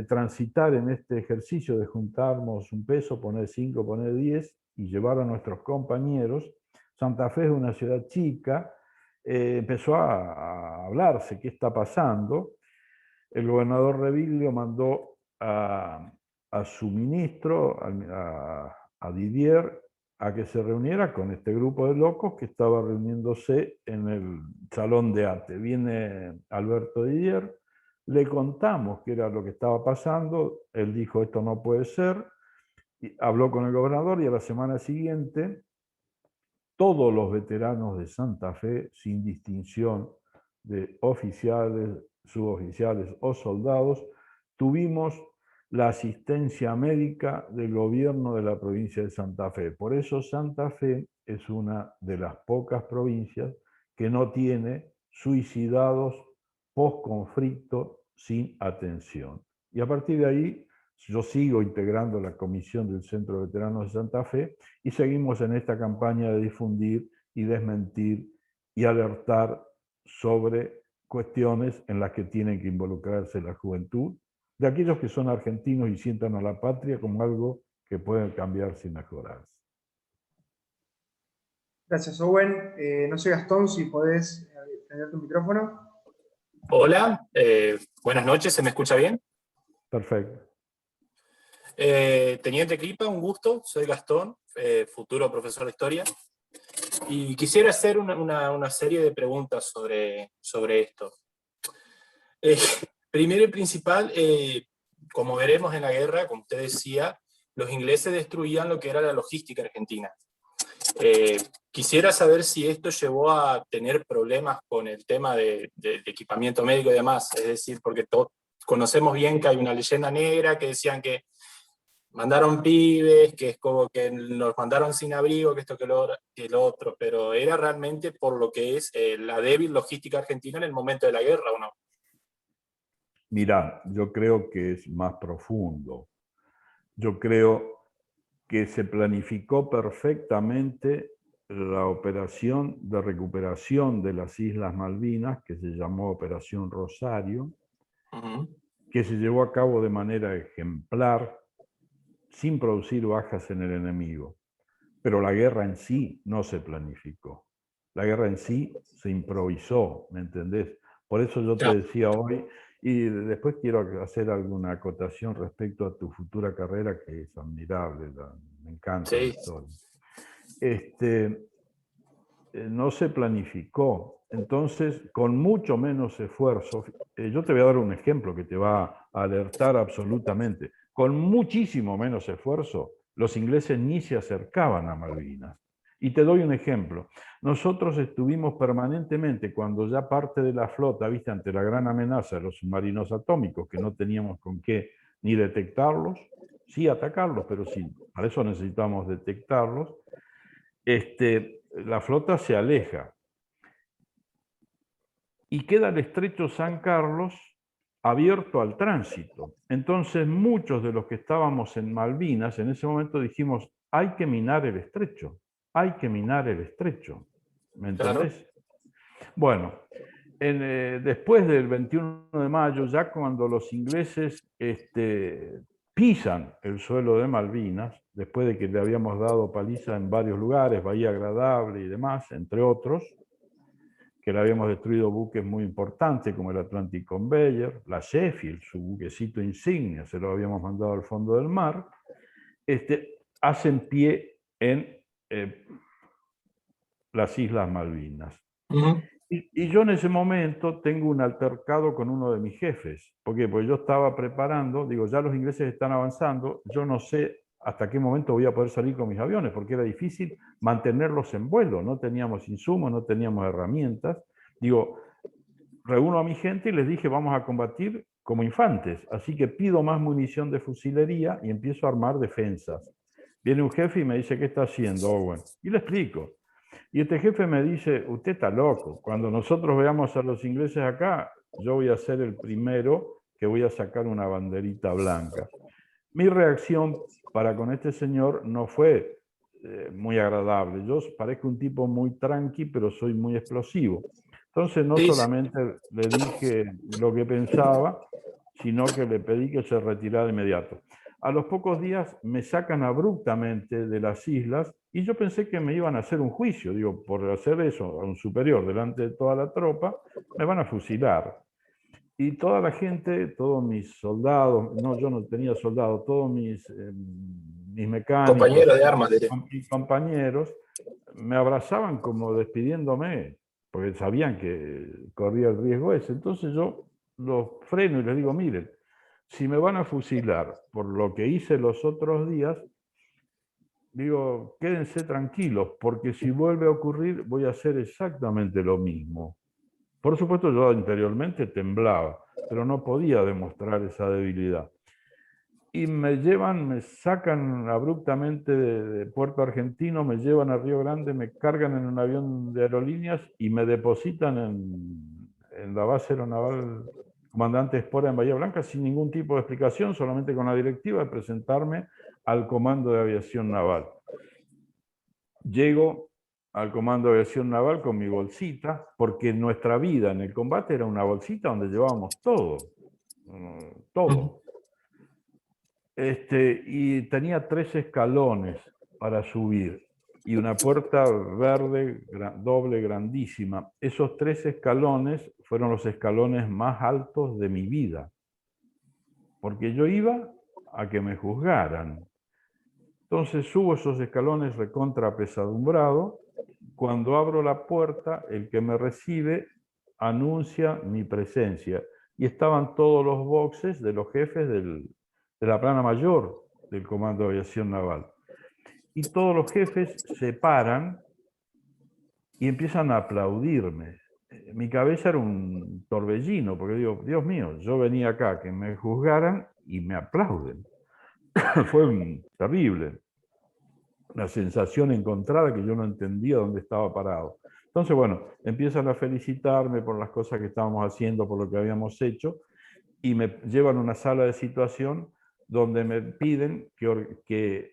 transitar en este ejercicio de juntarnos un peso, poner 5, poner 10 y llevar a nuestros compañeros, Santa Fe es una ciudad chica, empezó a hablarse qué está pasando. El gobernador Reviglio mandó a su ministro, a Didier, a que se reuniera con este grupo de locos que estaba reuniéndose en el salón de arte. Viene Alberto Didier, le contamos qué era lo que estaba pasando, él dijo esto no puede ser, y habló con el gobernador y a la semana siguiente todos los veteranos de Santa Fe, sin distinción de oficiales, suboficiales o soldados, tuvimos la asistencia médica del gobierno de la provincia de Santa Fe. Por eso Santa Fe es una de las pocas provincias que no tiene suicidados post-conflicto sin atención. Y a partir de ahí, yo sigo integrando la comisión del Centro de Veteranos de Santa Fe y seguimos en esta campaña de difundir y desmentir y alertar sobre cuestiones en las que tienen que involucrarse la juventud, de aquellos que son argentinos y sientan a la patria como algo que puede cambiarse y mejorarse. Gracias, Owen. No sé, Gastón, si podés tener tu micrófono. Hola, buenas noches, ¿se me escucha bien? Perfecto. Teniente Clipa, un gusto, soy Gastón, futuro profesor de historia, y quisiera hacer una serie de preguntas sobre esto. Primero y principal, como veremos en la guerra, como usted decía, los ingleses destruían lo que era la logística argentina. Quisiera saber si esto llevó a tener problemas con el tema de equipamiento médico y demás, es decir, porque conocemos bien que hay una leyenda negra que decían que mandaron pibes, que es como que nos mandaron sin abrigo, que esto que lo otro, pero era realmente por lo que es la débil logística argentina en el momento de la guerra, ¿o no? Mirá, yo creo que es más profundo. Yo creo que se planificó perfectamente la operación de recuperación de las Islas Malvinas, que se llamó Operación Rosario, que se llevó a cabo de manera ejemplar, sin producir bajas en el enemigo. Pero la guerra en sí no se planificó. La guerra en sí se improvisó, ¿me entendés? Por eso yo te decía hoy, y después quiero hacer alguna acotación respecto a tu futura carrera, que es admirable, me encanta la historia. No se planificó. Entonces, con mucho menos esfuerzo, yo te voy a dar un ejemplo que te va a alertar absolutamente. Con muchísimo menos esfuerzo, los ingleses ni se acercaban a Malvinas. Y te doy un ejemplo. Nosotros estuvimos permanentemente, cuando ya parte de la flota, viste, ante la gran amenaza de los submarinos atómicos, que no teníamos con qué ni detectarlos, sí atacarlos, pero sí, para eso necesitamos detectarlos, la flota se aleja y queda el estrecho San Carlos abierto al tránsito. Entonces muchos de los que estábamos en Malvinas en ese momento dijimos, hay que minar el estrecho, hay que minar el estrecho. ¿Me entendés? Claro. Bueno, después del 21 de mayo, ya cuando los ingleses pisan el suelo de Malvinas, después de que le habíamos dado paliza en varios lugares, Bahía Agradable y demás, entre otros, que le habíamos destruido buques muy importantes como el Atlantic Conveyor, la Sheffield, su buquecito insignia, se lo habíamos mandado al fondo del mar, hacen pie en las Islas Malvinas. Y yo en ese momento tengo un altercado con uno de mis jefes. ¿Por qué? Porque yo estaba preparando, digo, ya los ingleses están avanzando, yo no sé hasta qué momento voy a poder salir con mis aviones, porque era difícil mantenerlos en vuelo, no teníamos insumos, no teníamos herramientas. Digo, reúno a mi gente y les dije, vamos a combatir como infantes, así que pido más munición de fusilería y empiezo a armar defensas. Viene un jefe y me dice, ¿qué está haciendo, Owen? Y le explico. Y este jefe me dice, usted está loco, cuando nosotros veamos a los ingleses acá, yo voy a ser el primero que voy a sacar una banderita blanca. Mi reacción para con este señor no fue muy agradable. Yo parezco un tipo muy tranqui, pero soy muy explosivo. Entonces no Sí, solamente le dije lo que pensaba, sino que le pedí que se retirara de inmediato. A los pocos días me sacan abruptamente de las islas y yo pensé que me iban a hacer un juicio, digo, por hacer eso a un superior delante de toda la tropa, me van a fusilar. Y toda la gente, todos mis soldados, no, yo no tenía soldados, todos mis mecánicos, compañero de armas, diré. mis compañeros, me abrazaban como despidiéndome, porque sabían que corría el riesgo ese. Entonces yo los freno y les digo, miren, si me van a fusilar por lo que hice los otros días, digo, quédense tranquilos, porque si vuelve a ocurrir voy a hacer exactamente lo mismo. Por supuesto, yo interiormente temblaba, pero no podía demostrar esa debilidad. Y me llevan, me sacan abruptamente de Puerto Argentino, me llevan a Río Grande, me cargan en un avión de aerolíneas y me depositan en la base aeronaval Comandante Espora en Bahía Blanca sin ningún tipo de explicación, solamente con la directiva de presentarme al Comando de Aviación Naval. Llego al Comando de Aviación Naval con mi bolsita, porque nuestra vida en el combate era una bolsita donde llevábamos todo, todo. Y tenía 3 escalones para subir y una puerta verde doble grandísima. Esos 3 escalones fueron los escalones más altos de mi vida, porque yo iba a que me juzgaran. Entonces subo esos escalones recontra apesadumbrado. Cuando abro la puerta, el que me recibe anuncia mi presencia. Y estaban todos los boxes de los jefes de la plana mayor del Comando de Aviación Naval. Y todos los jefes se paran y empiezan a aplaudirme. Mi cabeza era un torbellino, porque digo, Dios mío, yo venía acá que me juzgaran y me aplauden. Fue terrible. Una sensación encontrada que yo no entendía dónde estaba parado. Entonces, bueno, empiezan a felicitarme por las cosas que estábamos haciendo, por lo que habíamos hecho, y me llevan a una sala de situación donde me piden que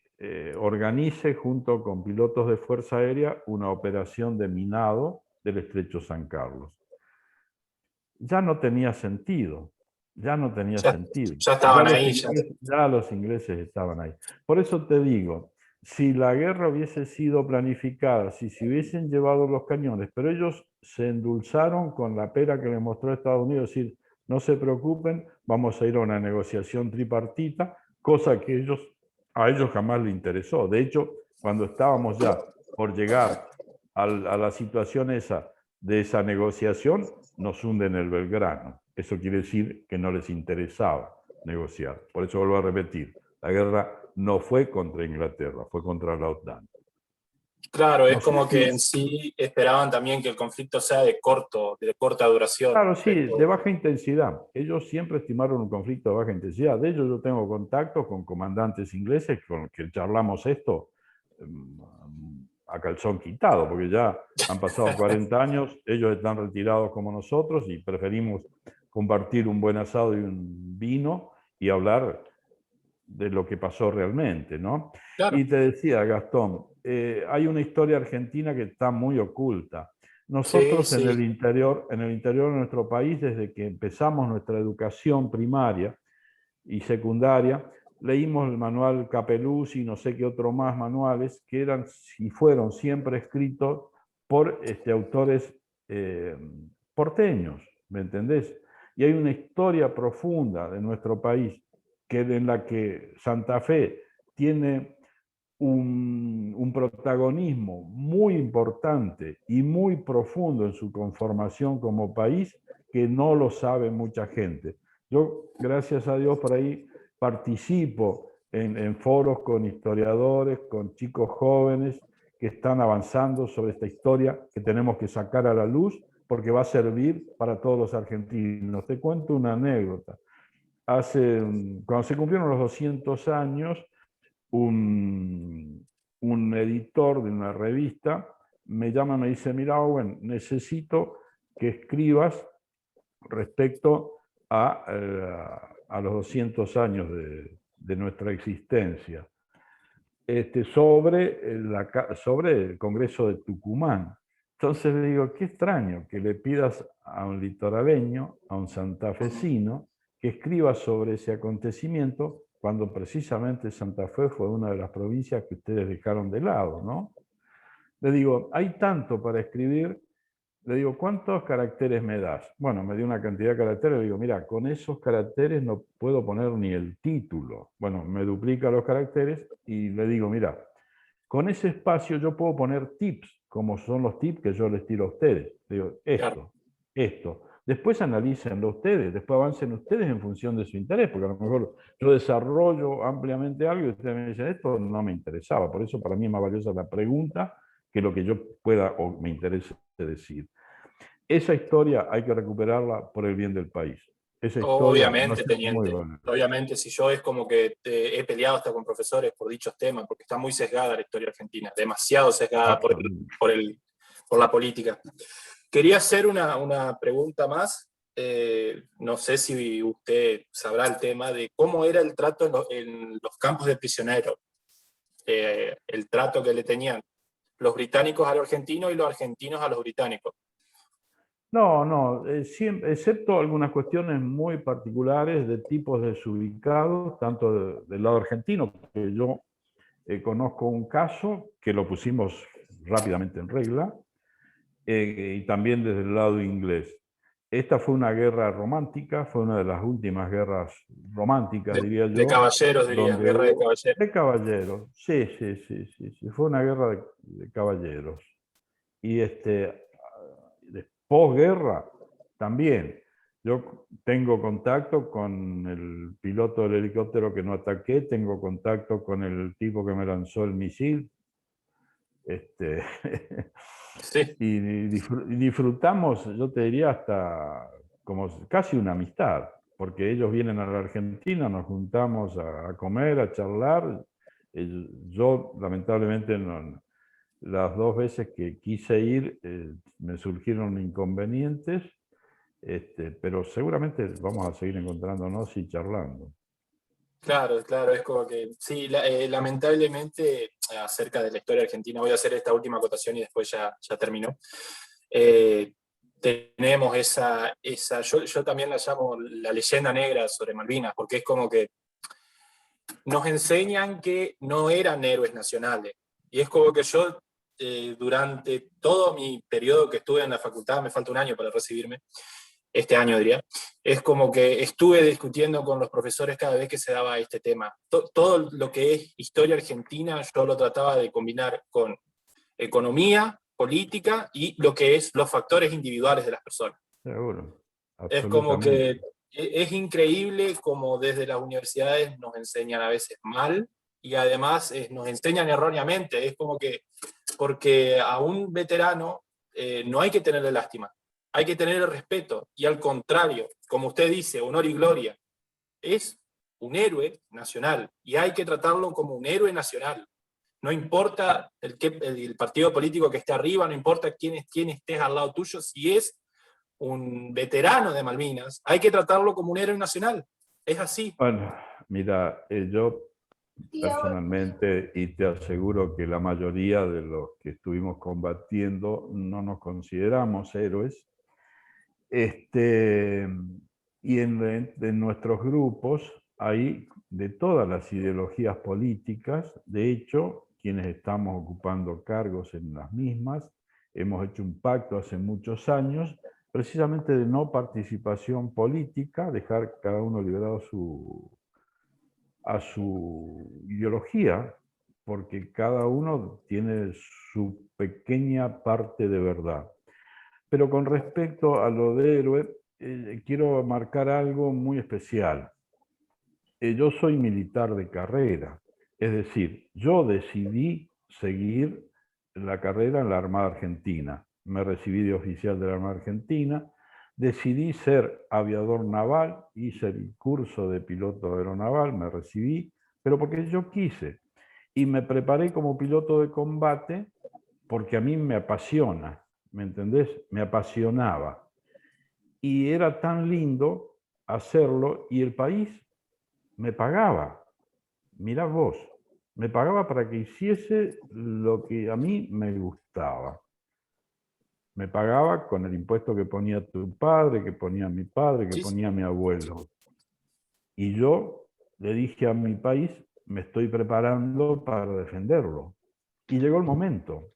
organice junto con pilotos de Fuerza Aérea una operación de minado del Estrecho San Carlos. Ya no tenía sentido, ya no tenía sentido. Ya estaban ahí. Ya los ingleses estaban ahí. Por eso te digo, si la guerra hubiese sido planificada, si se hubiesen llevado los cañones, pero ellos se endulzaron con la pera que le mostró Estados Unidos, es decir, no se preocupen, vamos a ir a una negociación tripartita, cosa que a ellos jamás les interesó. De hecho, cuando estábamos ya por llegar a la situación esa de esa negociación, nos hunden el Belgrano. Eso quiere decir que no les interesaba negociar. Por eso vuelvo a repetir, la guerra no fue contra Inglaterra, fue contra la OTAN. Claro, es No sé como si... que en sí esperaban también que el conflicto sea de corta duración. Claro, sí, Pero... de baja intensidad. Ellos siempre estimaron un conflicto de baja intensidad. De ellos yo tengo contactos con comandantes ingleses con los que charlamos esto a calzón quitado, porque ya han pasado 40 años, ellos están retirados como nosotros y preferimos compartir un buen asado y un vino y hablar de lo que pasó realmente, ¿no? Claro. Y te decía, Gastón, hay una historia argentina que está muy oculta. Nosotros Sí. en el interior de nuestro país, desde que empezamos nuestra educación primaria y secundaria, leímos el manual Capeluzzi y no sé qué otro más manuales que eran y fueron siempre escritos por autores porteños, ¿me entendés? Y hay una historia profunda de nuestro país en la que Santa Fe tiene un protagonismo muy importante y muy profundo en su conformación como país que no lo sabe mucha gente. Yo, gracias a Dios, por ahí participo en foros con historiadores, con chicos jóvenes que están avanzando sobre esta historia que tenemos que sacar a la luz porque va a servir para todos los argentinos. Te cuento una anécdota. Cuando se cumplieron los 200 años, un editor de una revista me llama y me dice, mira, Owen, necesito que escribas respecto a los 200 años de nuestra existencia. sobre el Congreso de Tucumán. Entonces le digo, qué extraño que le pidas a un litoraleño, a un santafesino, que escriba sobre ese acontecimiento, cuando precisamente Santa Fe fue una de las provincias que ustedes dejaron de lado, ¿no? Le digo, hay tanto para escribir. Le digo, ¿cuántos caracteres me das? Bueno, me dio una cantidad de caracteres. Le digo, mira, con esos caracteres no puedo poner ni el título. Bueno, me duplica los caracteres y le digo, mira, con ese espacio yo puedo poner tips, como son los tips que yo les tiro a ustedes. Le digo, Claro. esto. Después analícenlo ustedes, después avancen ustedes en función de su interés, porque a lo mejor yo desarrollo ampliamente algo y ustedes me dicen, esto no me interesaba. Por eso para mí es más valiosa la pregunta que lo que yo pueda o me interese decir. Esa historia hay que recuperarla por el bien del país. Esa historia no Obviamente, es muy teniente. buena. Obviamente, si yo es como que he peleado hasta con profesores por dichos temas, porque está muy sesgada la historia argentina, demasiado sesgada por la política. Quería hacer una pregunta más. No sé si usted sabrá el tema de cómo era el trato en los campos de prisioneros. El trato que le tenían los británicos a los argentinos y los argentinos a los británicos. No, excepto algunas cuestiones muy particulares de tipos desubicados, tanto del lado argentino, que yo conozco un caso que lo pusimos rápidamente en regla, y también desde el lado inglés. Esta fue una guerra romántica, fue una de las últimas guerras románticas, diría yo. De caballeros, diría, guerra de caballeros. De caballeros, sí, fue una guerra de caballeros. Y posguerra también. Yo tengo contacto con el piloto del helicóptero que no ataqué, tengo contacto con el tipo que me lanzó el misil. Sí. Y disfrutamos, yo te diría, hasta como casi una amistad, porque ellos vienen a la Argentina, nos juntamos a comer, a charlar. Yo, lamentablemente, no, las dos veces que quise ir me surgieron inconvenientes, pero seguramente vamos a seguir encontrándonos y charlando. Claro, es como que, sí, lamentablemente, acerca de la historia argentina, voy a hacer esta última acotación y después ya termino. Tenemos yo también la llamo la leyenda negra sobre Malvinas, porque es como que nos enseñan que no eran héroes nacionales. Y es como que yo, durante todo mi periodo que estuve en la facultad, me falta un año para recibirme, este año diría, es como que estuve discutiendo con los profesores cada vez que se daba este tema. Todo lo que es historia argentina yo lo trataba de combinar con economía, política y lo que es los factores individuales de las personas. Seguro. Es como que es increíble como desde las universidades nos enseñan a veces mal y además nos enseñan erróneamente. Es como que, porque a un veterano no hay que tenerle lástima, hay que tener el respeto, y al contrario, como usted dice, honor y gloria, es un héroe nacional y hay que tratarlo como un héroe nacional. No importa el partido político que esté arriba, no importa quién estés al lado tuyo, si es un veterano de Malvinas, hay que tratarlo como un héroe nacional. Es así. Bueno, mira, yo personalmente, y te aseguro que la mayoría de los que estuvimos combatiendo no nos consideramos héroes. Y en nuestros grupos hay de todas las ideologías políticas. De hecho, quienes estamos ocupando cargos en las mismas, hemos hecho un pacto hace muchos años, precisamente de no participación política, dejar cada uno liberado a su ideología, porque cada uno tiene su pequeña parte de verdad. Pero con respecto a lo de héroe, quiero marcar algo muy especial. Yo soy militar de carrera, es decir, yo decidí seguir la carrera en la Armada Argentina. Me recibí de oficial de la Armada Argentina, decidí ser aviador naval, hice el curso de piloto aeronaval, me recibí, pero porque yo quise. Y me preparé como piloto de combate porque a mí me apasiona, ¿me entendés? Me apasionaba. Y era tan lindo hacerlo y el país me pagaba. Mirá vos, me pagaba para que hiciese lo que a mí me gustaba. Me pagaba con el impuesto que ponía tu padre, que ponía mi padre, que Sí, ponía mi abuelo. Y yo le dije a mi país, me estoy preparando para defenderlo. Y llegó el momento.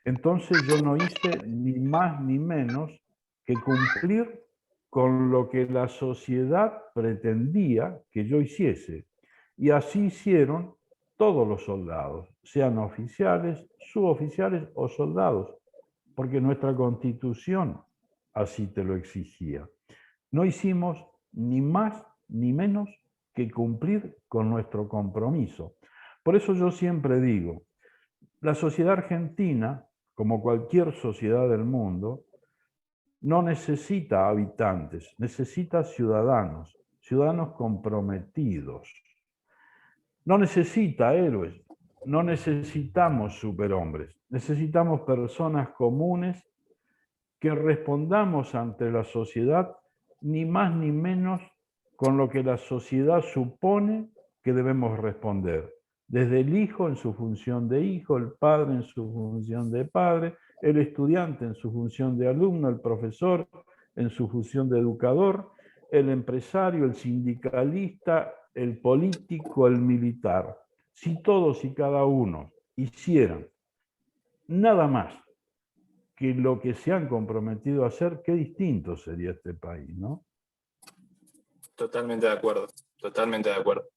Entonces yo no hice ni más ni menos que cumplir con lo que la sociedad pretendía que yo hiciese. Y así hicieron todos los soldados, sean oficiales, suboficiales o soldados, porque nuestra Constitución así te lo exigía. No hicimos ni más ni menos que cumplir con nuestro compromiso. Por eso yo siempre digo, la sociedad argentina, como cualquier sociedad del mundo, no necesita habitantes, necesita ciudadanos, ciudadanos comprometidos. No necesita héroes, no necesitamos superhombres, necesitamos personas comunes que respondamos ante la sociedad ni más ni menos con lo que la sociedad supone que debemos responder. Desde el hijo en su función de hijo, el padre en su función de padre, el estudiante en su función de alumno, el profesor en su función de educador, el empresario, el sindicalista, el político, el militar. Si todos y cada uno hicieran nada más que lo que se han comprometido a hacer, qué distinto sería este país, ¿no? totalmente de acuerdo, totalmente de acuerdo.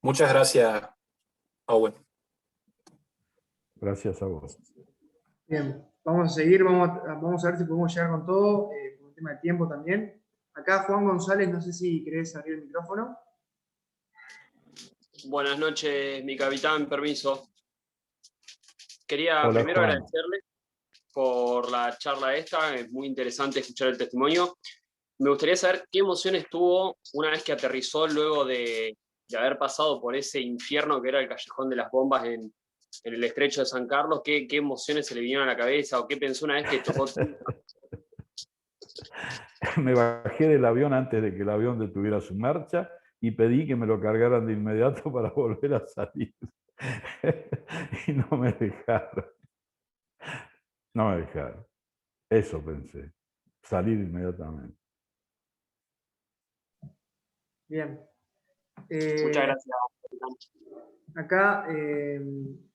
Muchas gracias, Owen. Gracias a vos. Bien, vamos a seguir, vamos a ver si podemos llegar con todo, con el tema de tiempo también. Acá Juan González, no sé si querés abrir el micrófono. Buenas noches, mi capitán, permiso. Quería Hola, primero Juan. agradecerle por la charla esta, es muy interesante escuchar el testimonio. Me gustaría saber qué emociones tuvo una vez que aterrizó luego de haber pasado por ese infierno que era el Callejón de las Bombas en el estrecho de San Carlos. ¿Qué emociones se le vinieron a la cabeza o qué pensó una vez que tocó? Me bajé del avión antes de que el avión detuviera su marcha y pedí que me lo cargaran de inmediato para volver a salir. Y no me dejaron. No me dejaron. Eso pensé. Salir inmediatamente. Bien. Muchas gracias, capitán. Acá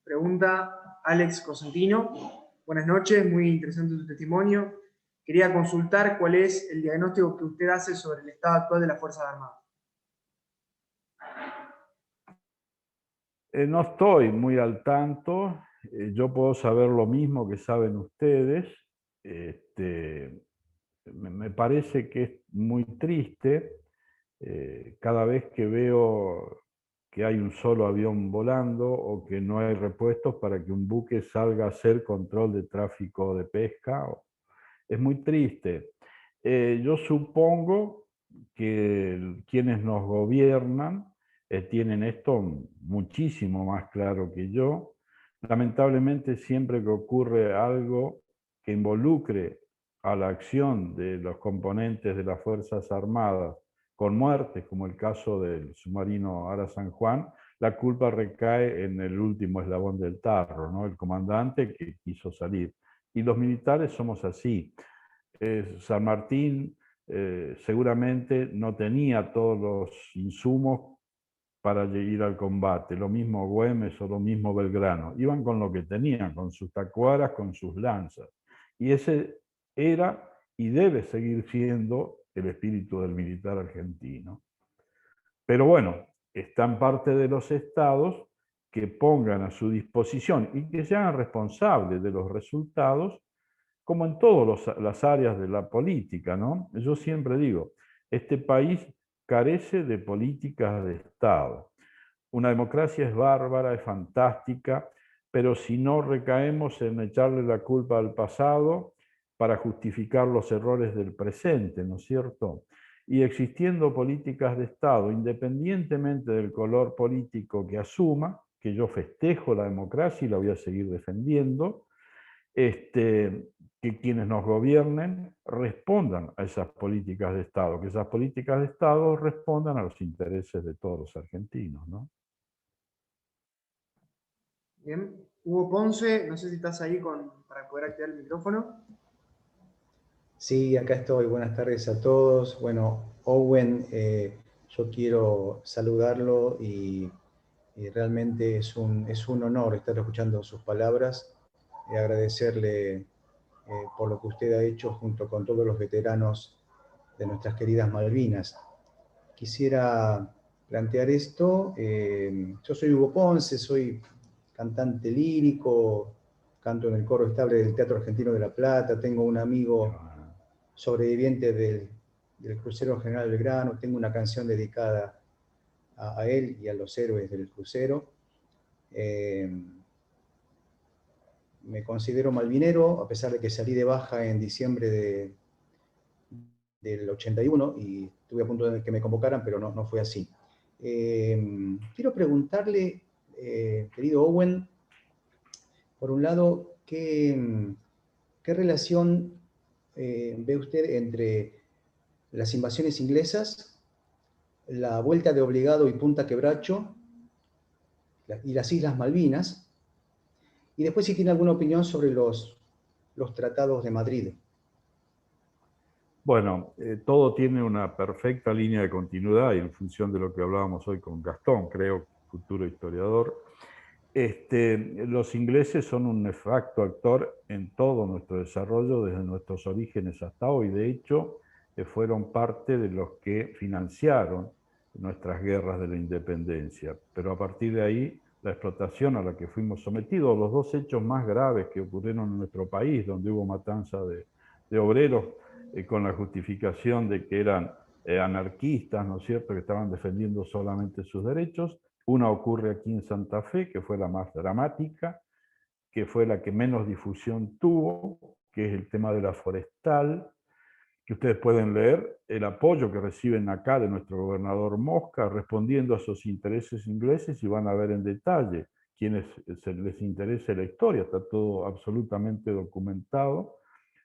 pregunta Alex Cosentino. Buenas noches, muy interesante tu testimonio. Quería consultar cuál es el diagnóstico que usted hace sobre el estado actual de las Fuerzas Armadas. No estoy muy al tanto. Yo puedo saber lo mismo que saben ustedes. Me parece que es muy triste cada vez que veo que hay un solo avión volando o que no hay repuestos para que un buque salga a hacer control de tráfico de pesca. Es muy triste. Yo supongo que quienes nos gobiernan tienen esto muchísimo más claro que yo. Lamentablemente, siempre que ocurre algo que involucre a la acción de los componentes de las Fuerzas Armadas con muertes, como el caso del submarino Ara San Juan, la culpa recae en el último eslabón del tarro, ¿no? El comandante que quiso salir. Y los militares somos así. San Martín seguramente no tenía todos los insumos para ir al combate, lo mismo Güemes o lo mismo Belgrano. Iban con lo que tenían, con sus tacuaras, con sus lanzas. Y ese era y debe seguir siendo el espíritu del militar argentino. Pero bueno, están parte de los estados que pongan a su disposición y que se hagan responsables de los resultados, como en todas las áreas de la política, ¿no? Yo siempre digo, este país carece de políticas de Estado. Una democracia es bárbara, es fantástica, pero si no recaemos en echarle la culpa al pasado para justificar los errores del presente, ¿no es cierto? Y existiendo políticas de Estado, independientemente del color político que asuma, que yo festejo la democracia y la voy a seguir defendiendo, que quienes nos gobiernen respondan a esas políticas de Estado, que esas políticas de Estado respondan a los intereses de todos los argentinos, ¿no? Bien. Hugo Ponce, no sé si estás ahí para poder activar el micrófono. Sí, acá estoy. Buenas tardes a todos. Bueno, Owen, yo quiero saludarlo y realmente es un honor estar escuchando sus palabras y agradecerle por lo que usted ha hecho junto con todos los veteranos de nuestras queridas Malvinas. Quisiera plantear esto. Yo soy Hugo Ponce, soy cantante lírico, canto en el coro estable del Teatro Argentino de La Plata, tengo un amigo sobreviviente del crucero General Belgrano, tengo una canción dedicada a él y a los héroes del crucero. Me considero malvinero, a pesar de que salí de baja en diciembre del 81 y estuve a punto de que me convocaran, pero no fue así. Quiero preguntarle, querido Owen, por un lado, ¿qué relación ve usted entre las invasiones inglesas, la vuelta de Obligado y Punta Quebracho y las Islas Malvinas? Y después si tiene alguna opinión sobre los tratados de Madrid. Bueno, todo tiene una perfecta línea de continuidad y en función de lo que hablábamos hoy con Gastón, creo, futuro historiador, los ingleses son un nefasto actor en todo nuestro desarrollo desde nuestros orígenes hasta hoy. De hecho, fueron parte de los que financiaron nuestras guerras de la independencia. Pero a partir de ahí, la explotación a la que fuimos sometidos, los dos hechos más graves que ocurrieron en nuestro país, donde hubo matanza de obreros, con la justificación de que eran anarquistas, ¿no es cierto?, que estaban defendiendo solamente sus derechos. Una ocurre aquí en Santa Fe, que fue la más dramática, que fue la que menos difusión tuvo, que es el tema de la forestal, que ustedes pueden leer el apoyo que reciben acá de nuestro gobernador Mosca, respondiendo a sus intereses ingleses, y van a ver en detalle quienes les interese la historia, está todo absolutamente documentado,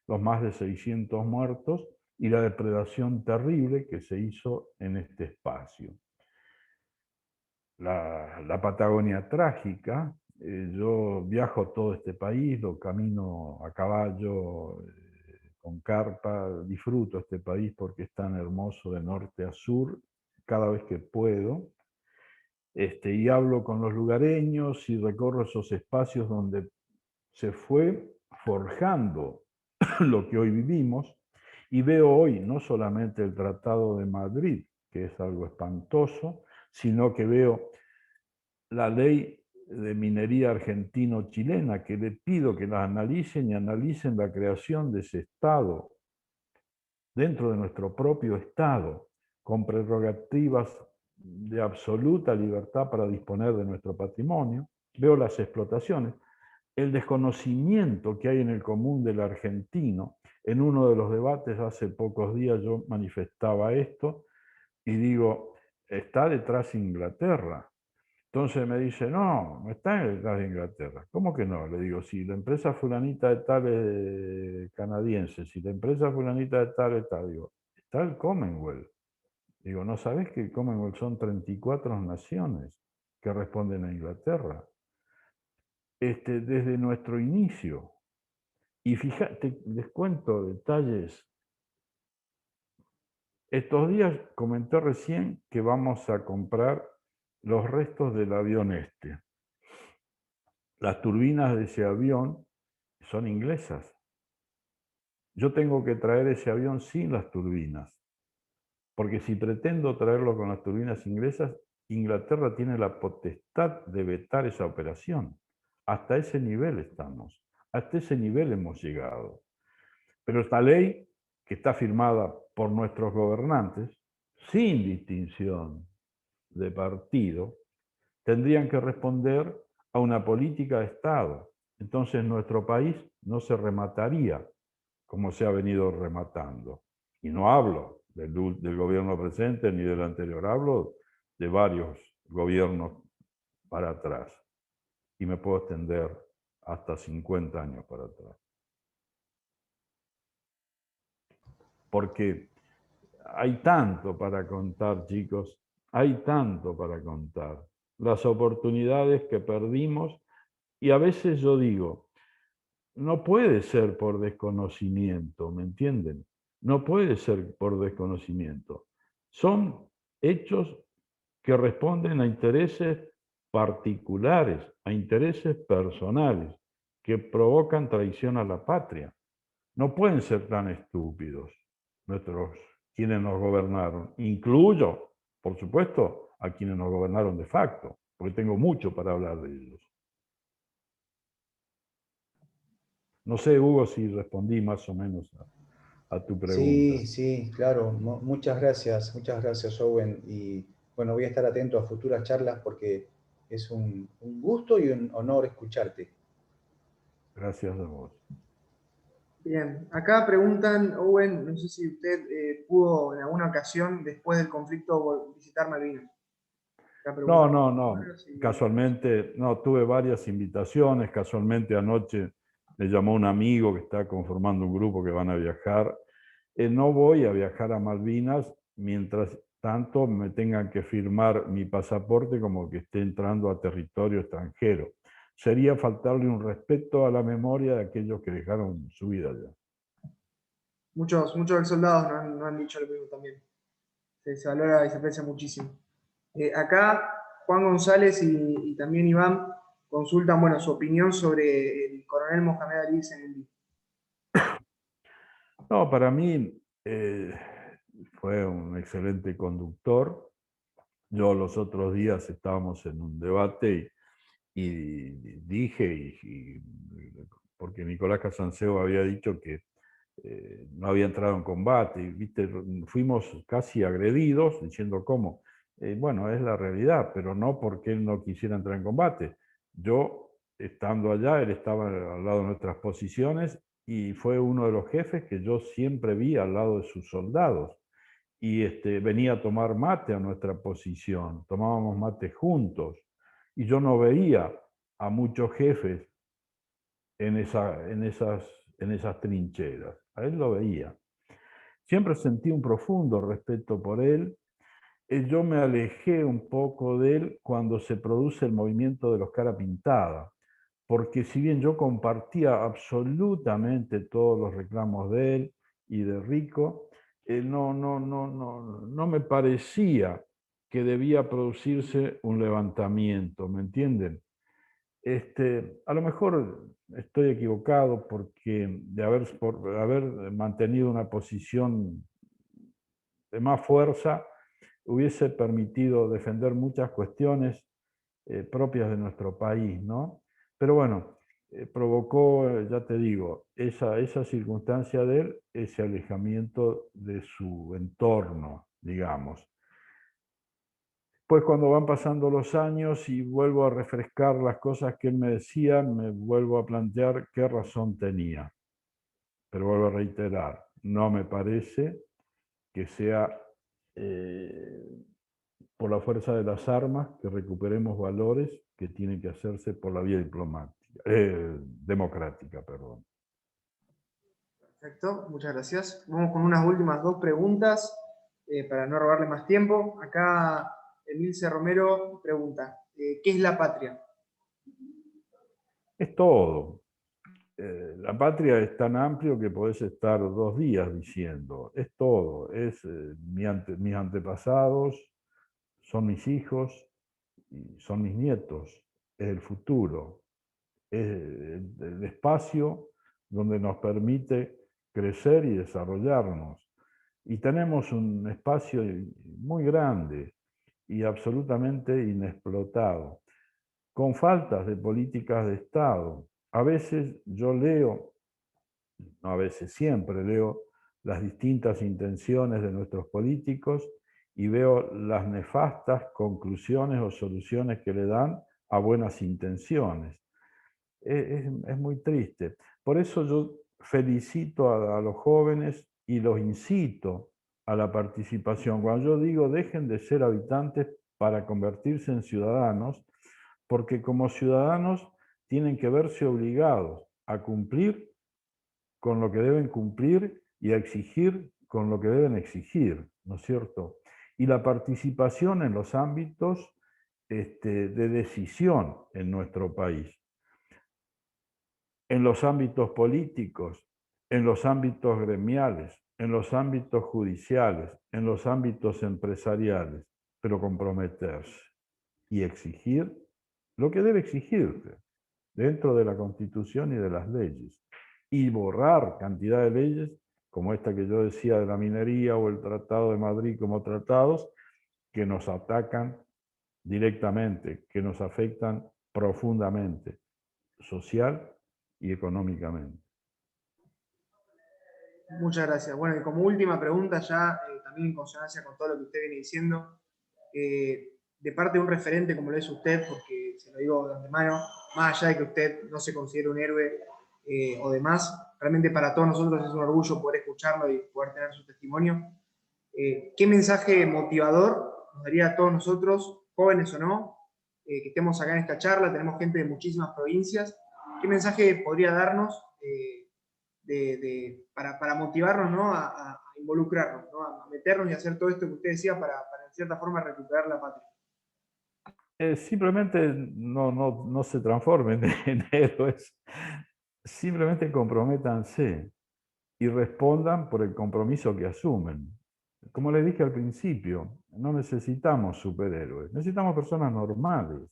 los más de 600 muertos y la depredación terrible que se hizo en este espacio. La Patagonia trágica, yo viajo todo este país, lo camino a caballo, con carpa, disfruto este país porque es tan hermoso de norte a sur, cada vez que puedo, y hablo con los lugareños y recorro esos espacios donde se fue forjando lo que hoy vivimos, y veo hoy no solamente el Tratado de Madrid, que es algo espantoso, sino que veo la ley de minería argentino-chilena, que le pido que la analicen y analicen la creación de ese Estado, dentro de nuestro propio Estado, con prerrogativas de absoluta libertad para disponer de nuestro patrimonio. Veo las explotaciones, el desconocimiento que hay en el común del argentino. En uno de los debates hace pocos días yo manifestaba esto y digo, está detrás Inglaterra. Entonces me dice, no está detrás de Inglaterra. ¿Cómo que no? Le digo, si la empresa fulanita de tal es canadiense, si la empresa fulanita de tal es tal, digo, está el Commonwealth. Digo, ¿no sabés que el Commonwealth son 34 naciones que responden a Inglaterra? Desde nuestro inicio. Y fíjate, les cuento detalles. Estos días comenté recién que vamos a comprar los restos del avión este. Las turbinas de ese avión son inglesas. Yo tengo que traer ese avión sin las turbinas, porque si pretendo traerlo con las turbinas inglesas, Inglaterra tiene la potestad de vetar esa operación. Hasta ese nivel estamos, hasta ese nivel hemos llegado. Pero esta ley, que está firmada por nuestros gobernantes, sin distinción de partido, tendrían que responder a una política de Estado. Entonces nuestro país no se remataría como se ha venido rematando. Y no hablo del gobierno presente ni del anterior, hablo de varios gobiernos para atrás. Y me puedo extender hasta 50 años para atrás. Porque hay tanto para contar, chicos, hay tanto para contar. Las oportunidades que perdimos Y a veces yo digo, no puede ser por desconocimiento, ¿me entienden? No puede ser por desconocimiento. Son hechos que responden a intereses particulares, a intereses personales, que provocan traición a la patria. No pueden ser tan estúpidos quienes nos gobernaron. Incluyo, por supuesto, a quienes nos gobernaron de facto, porque tengo mucho para hablar de ellos. No sé, Hugo, si respondí más o menos a tu pregunta. Sí, sí, claro. Muchas gracias, Owen. Y bueno, voy a estar atento a futuras charlas porque es un gusto y un honor escucharte. Gracias a vos. Bien, acá preguntan, Owen, no sé si usted pudo en alguna ocasión, después del conflicto, visitar Malvinas. Acá preguntan. No. Casualmente, no, tuve varias invitaciones. Casualmente anoche me llamó un amigo que está conformando un grupo que van a viajar. No voy a viajar a Malvinas mientras tanto me tengan que firmar mi pasaporte como que esté entrando a territorio extranjero. Sería faltarle un respeto a la memoria de aquellos que dejaron su vida allá. Muchos soldados nos han dicho lo mismo también. Se valora y se aprecia muchísimo. Acá Juan González y también Iván consultan, bueno, su opinión sobre el coronel Mohamed Ali Zenendi. No, para mí fue un excelente conductor. Yo los otros días estábamos en un debate y dije, porque Nicolás Casanseo había dicho que no había entrado en combate, y ¿viste? Fuimos casi agredidos diciendo cómo. Bueno, es la realidad, pero no porque él no quisiera entrar en combate. Yo, estando allá, él estaba al lado de nuestras posiciones y fue uno de los jefes que yo siempre vi al lado de sus soldados. Y venía a tomar mate a nuestra posición, tomábamos mate juntos. Y yo no veía a muchos jefes en esas trincheras. A él lo veía. Siempre sentí un profundo respeto por él. Yo me alejé un poco de él cuando se produce el movimiento de los cara pintada, porque si bien yo compartía absolutamente todos los reclamos de él y de Rico, no me parecía que debía producirse un levantamiento, ¿me entienden? A lo mejor estoy equivocado porque por haber mantenido una posición de más fuerza hubiese permitido defender muchas cuestiones propias de nuestro país, ¿no? Pero bueno, provocó, ya te digo, esa circunstancia de él, ese alejamiento de su entorno, digamos. Pues cuando van pasando los años y vuelvo a refrescar las cosas que él me decía, me vuelvo a plantear qué razón tenía. Pero vuelvo a reiterar, no me parece que sea por la fuerza de las armas que recuperemos valores que tienen que hacerse por la vía democrática. Perdón. Perfecto, muchas gracias. Vamos con unas últimas dos preguntas para no robarle más tiempo. Acá Emilce Romero pregunta, ¿qué es la patria? Es todo. La patria es tan amplio que podés estar 2 días diciendo. Es todo. Es mis antepasados, son mis hijos, y son mis nietos. Es el futuro. Es el espacio donde nos permite crecer y desarrollarnos. Y tenemos un espacio muy grande y absolutamente inexplotado, con faltas de políticas de Estado. A veces yo leo, no a veces, siempre leo las distintas intenciones de nuestros políticos y veo las nefastas conclusiones o soluciones que le dan a buenas intenciones. Es muy triste. Por eso yo felicito a los jóvenes y los incito a la participación. Cuando yo digo dejen de ser habitantes para convertirse en ciudadanos, porque como ciudadanos tienen que verse obligados a cumplir con lo que deben cumplir y a exigir con lo que deben exigir, ¿no es cierto? Y la participación en los ámbitos de decisión en nuestro país. en los ámbitos políticos, en los ámbitos gremiales, en los ámbitos judiciales, en los ámbitos empresariales, pero comprometerse y exigir lo que debe exigirse dentro de la Constitución y de las leyes, y borrar cantidad de leyes como esta que yo decía de la minería o el Tratado de Madrid como tratados que nos atacan directamente, que nos afectan profundamente, social y económicamente. Muchas gracias. Bueno, y como última pregunta, ya también en consonancia con todo lo que usted viene diciendo, de parte de un referente como lo es usted, porque se lo digo de antemano, más allá de que usted no se considere un héroe o demás, realmente para todos nosotros es un orgullo poder escucharlo y poder tener su testimonio. ¿Qué mensaje motivador nos daría a todos nosotros, jóvenes o no, que estemos acá en esta charla? Tenemos gente de muchísimas provincias. ¿Qué mensaje podría darnos para motivarnos, ¿no? a involucrarnos, ¿no? A meternos y hacer todo esto que usted decía para en cierta forma recuperar la patria? Simplemente no se transformen en héroes, simplemente comprométanse y respondan por el compromiso que asumen. Como les dije al principio, no necesitamos superhéroes, necesitamos personas normales.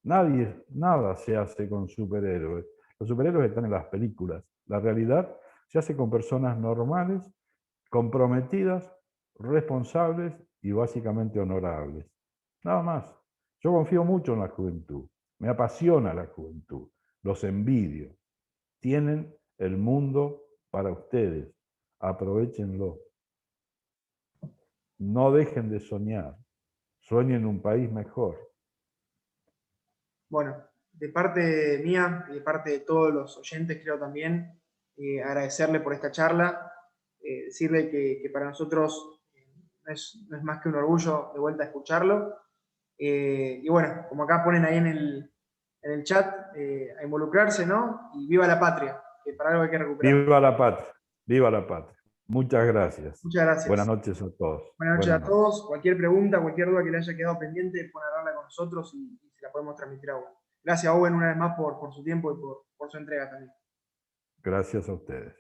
Nada se hace con superhéroes. Los superhéroes están en las películas. La realidad se hace con personas normales, comprometidas, responsables y básicamente honorables. Nada más. Yo confío mucho en la juventud. Me apasiona la juventud. Los envidio. Tienen el mundo para ustedes. Aprovéchenlo. No dejen de soñar. Sueñen un país mejor. Bueno, de parte mía y de parte de todos los oyentes, creo también, agradecerle por esta charla, decirle que para nosotros no es más que un orgullo de vuelta a escucharlo. Y bueno, como acá ponen ahí en el chat, a involucrarse, ¿no? Y viva la patria, que para algo hay que recuperar. Viva la patria, viva la patria. Muchas gracias. Muchas gracias. Buenas noches a todos. Buenas noches a todos. Cualquier pregunta, cualquier duda que le haya quedado pendiente, pueden hablarla con nosotros y se la podemos transmitir a Owen. Gracias, Owen, una vez más por su tiempo y por su entrega también. Gracias a ustedes.